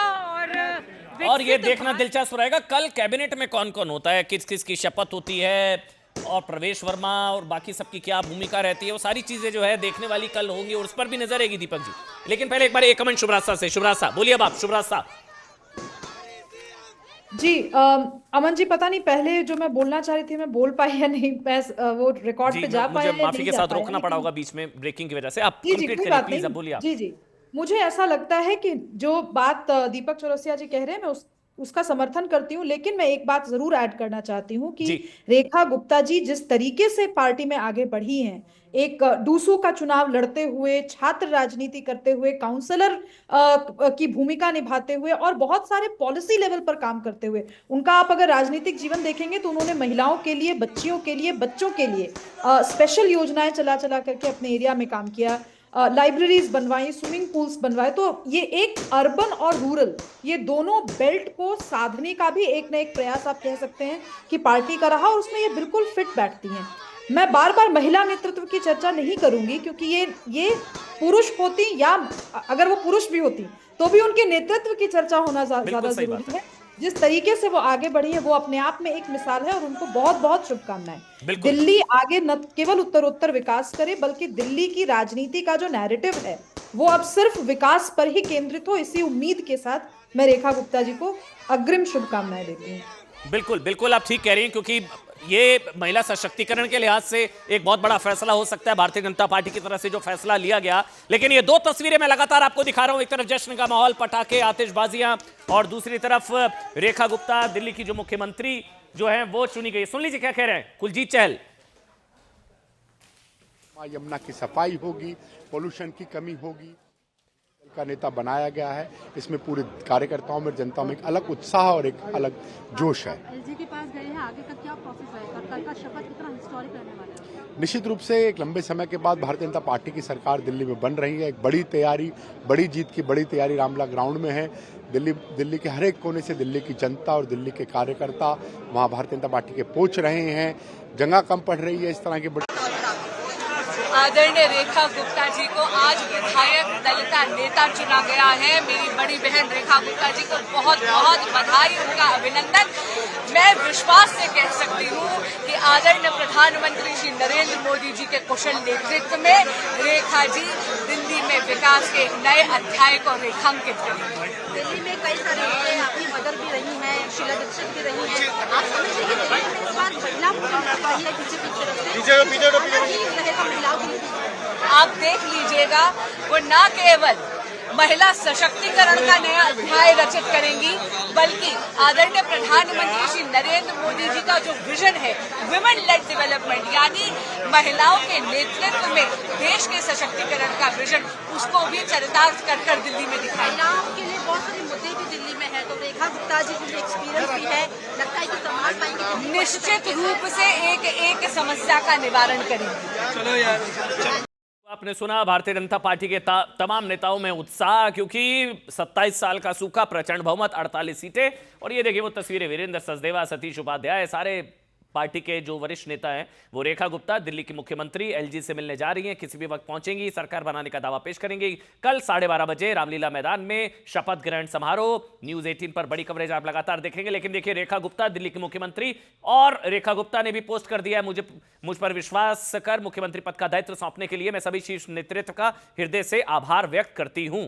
और ये देखना दिलचस्प रहेगा कल कैबिनेट में कौन कौन होता है, किस किस की शपथ होती है, और प्रवेश वर्मा और बाकी सबकी क्या भूमिका रहती है, वो सारी चीजें जो है देखने वाली कल होंगी और उस पर भी नजर रहेगी दीपक जी। लेकिन पहले एक बार एक कमेंट शुभराज साहब से। शुभराज साहब बोलिए, अब आप। शुभराज साहब जी, अमन जी, पता नहीं पहले जो मैं बोलना चाह रही थी मैं बोल पाई या नहीं, मैं वो रिकॉर्ड पे जा पाया, मुझे माफी के साथ रोकना पड़ा होगा बीच में ब्रेकिंग की वजह से। आप कंप्लीट करिए प्लीज, अब बोलिए आप। जी, मुझे ऐसा लगता है कि जो बात दीपक चौरसिया जी कह रहे हैं मैं उसका समर्थन करती हूँ, लेकिन मैं एक बात जरूर ऐड करना चाहती हूँ कि रेखा गुप्ता जी जिस तरीके से पार्टी में आगे बढ़ी हैं, एक डूसू का चुनाव लड़ते हुए, छात्र राजनीति करते हुए, काउंसलर की भूमिका निभाते हुए और बहुत सारे पॉलिसी लेवल पर काम करते हुए, उनका आप अगर राजनीतिक जीवन देखेंगे तो उन्होंने महिलाओं के लिए, बच्चियों के लिए, बच्चों के लिए स्पेशल योजनाएं चला करके अपने एरिया में काम किया, लाइब्रेरीज बनवाई, स्विमिंग पूल्स बनवाए। तो ये एक अर्बन और रूरल, ये दोनों बेल्ट को साधने का भी एक न एक प्रयास आप कह सकते हैं कि पार्टी का रहा, और उसमें ये बिल्कुल फिट बैठती हैं। मैं बार बार महिला नेतृत्व की चर्चा नहीं करूंगी क्योंकि ये पुरुष होती या अगर वो पुरुष भी होती तो भी उनके नेतृत्व की चर्चा होना ज्यादा जरूरी है। जिस तरीके से वो आगे बढ़ी है वो अपने आप में एक मिसाल है और उनको बहुत बहुत शुभकामनाएं। दिल्ली आगे न केवल उत्तरोत्तर विकास करे बल्कि दिल्ली की राजनीति का जो नैरेटिव है वो अब सिर्फ विकास पर ही केंद्रित हो, इसी उम्मीद के साथ मैं रेखा गुप्ता जी को अग्रिम शुभकामनाएं देती हूँ। बिल्कुल बिल्कुल, आप ठीक कह रही हैं क्योंकि ये महिला सशक्तिकरण के लिहाज से एक बहुत बड़ा फैसला हो सकता है भारतीय जनता पार्टी की तरफ से जो फैसला लिया गया। लेकिन ये दो तस्वीरें मैं लगातार आपको दिखा रहा हूं, एक तरफ जश्न का माहौल, पटाखे, आतिशबाजियां, और दूसरी तरफ रेखा गुप्ता दिल्ली की जो मुख्यमंत्री जो है वो चुनी गई। सुन लीजिए क्या कह रहे हैं कुलजीत चहल। यमुना की सफाई होगी, पोल्यूशन की कमी होगी, का नेता बनाया गया है। इसमें पूरे कार्यकर्ताओं में, जनता में एक अलग उत्साह और एक अलग जोश है। एलजी के पास गए हैं, आगे का क्या प्रोसेस रहेगा? कल का शपथ कितना हिस्टोरिक रहने वाला है? निश्चित रूप से एक लंबे समय के बाद भारतीय जनता पार्टी की सरकार दिल्ली में बन रही है। एक बड़ी तैयारी, बड़ी जीत की बड़ी तैयारी रामला ग्राउंड में है। दिल्ली के हर एक कोने से दिल्ली की जनता और दिल्ली के कार्यकर्ता वहाँ भारतीय जनता पार्टी के पहुँच रहे हैं। जगह कम पड़ रही है, इस तरह की आदरणीय रेखा गुप्ता जी को आज विधायक दल का नेता चुना गया है। मेरी बड़ी बहन रेखा गुप्ता जी को बहुत बहुत बधाई, उनका अभिनंदन। मैं विश्वास से कह सकती हूँ कि आदरणीय प्रधानमंत्री श्री नरेंद्र मोदी जी के कुशल नेतृत्व में रेखा जी दिल्ली में विकास के एक नए अध्याय को रेखांकित करेंगे। दिल्ली में कई सारे मुद्दे, आपकी मदर भी रही हैं, शीला दीक्षित भी रही हैं। आप समझ रही हैं दिल्ली में इस बार महिला मुख्यमंत्री है बीजेपी की तरफ से, रहेगा महिलाओं के लिए। आप देख लीजिएगा, वो न केवल महिला सशक्तिकरण का नया अध्याय रचित करेंगी, बल्कि आदरणीय प्रधानमंत्री श्री नरेंद्र मोदी जी का जो विजन है विमेन लेड डेवलपमेंट, यानी महिलाओं के नेतृत्व में देश के सशक्तिकरण का विजन, उसको भी चरितार्थ कर दिल्ली में दिखाएंगे। महिलाओं के लिए बहुत सारे मुद्दे भी दिल्ली में है, तो रेखा गुप्ता जी की एक्सपीरियंस भी है, लगता है कि संभाल पाएंगे। निश्चित रूप से एक समस्या का निवारण करेंगे। चलो यार, आपने सुना भारतीय जनता पार्टी के तमाम नेताओं में उत्साह, क्योंकि 27 साल का सूखा, प्रचंड बहुमत, 48 सीटें। और ये देखिए वो तस्वीरें, वीरेंद्र सचदेवा, सतीश उपाध्याय, सारे पार्टी के जो वरिष्ठ नेता हैं, वो रेखा गुप्ता दिल्ली की मुख्यमंत्री एलजी से मिलने जा रही हैं, किसी भी वक्त पहुंचेंगी, सरकार बनाने का दावा पेश करेंगी। कल 12:30 बजे रामलीला मैदान में शपथ ग्रहण समारोह। न्यूज 18 पर बड़ी कवरेज आप लगातार देखेंगे। लेकिन देखिए, रेखा गुप्ता दिल्ली की मुख्यमंत्री, और रेखा गुप्ता ने भी पोस्ट कर दिया है, मुझ पर विश्वास कर मुख्यमंत्री पद का दायित्व सौंपने के लिए मैं सभी शीर्ष नेतृत्व का हृदय से आभार व्यक्त करती हूं।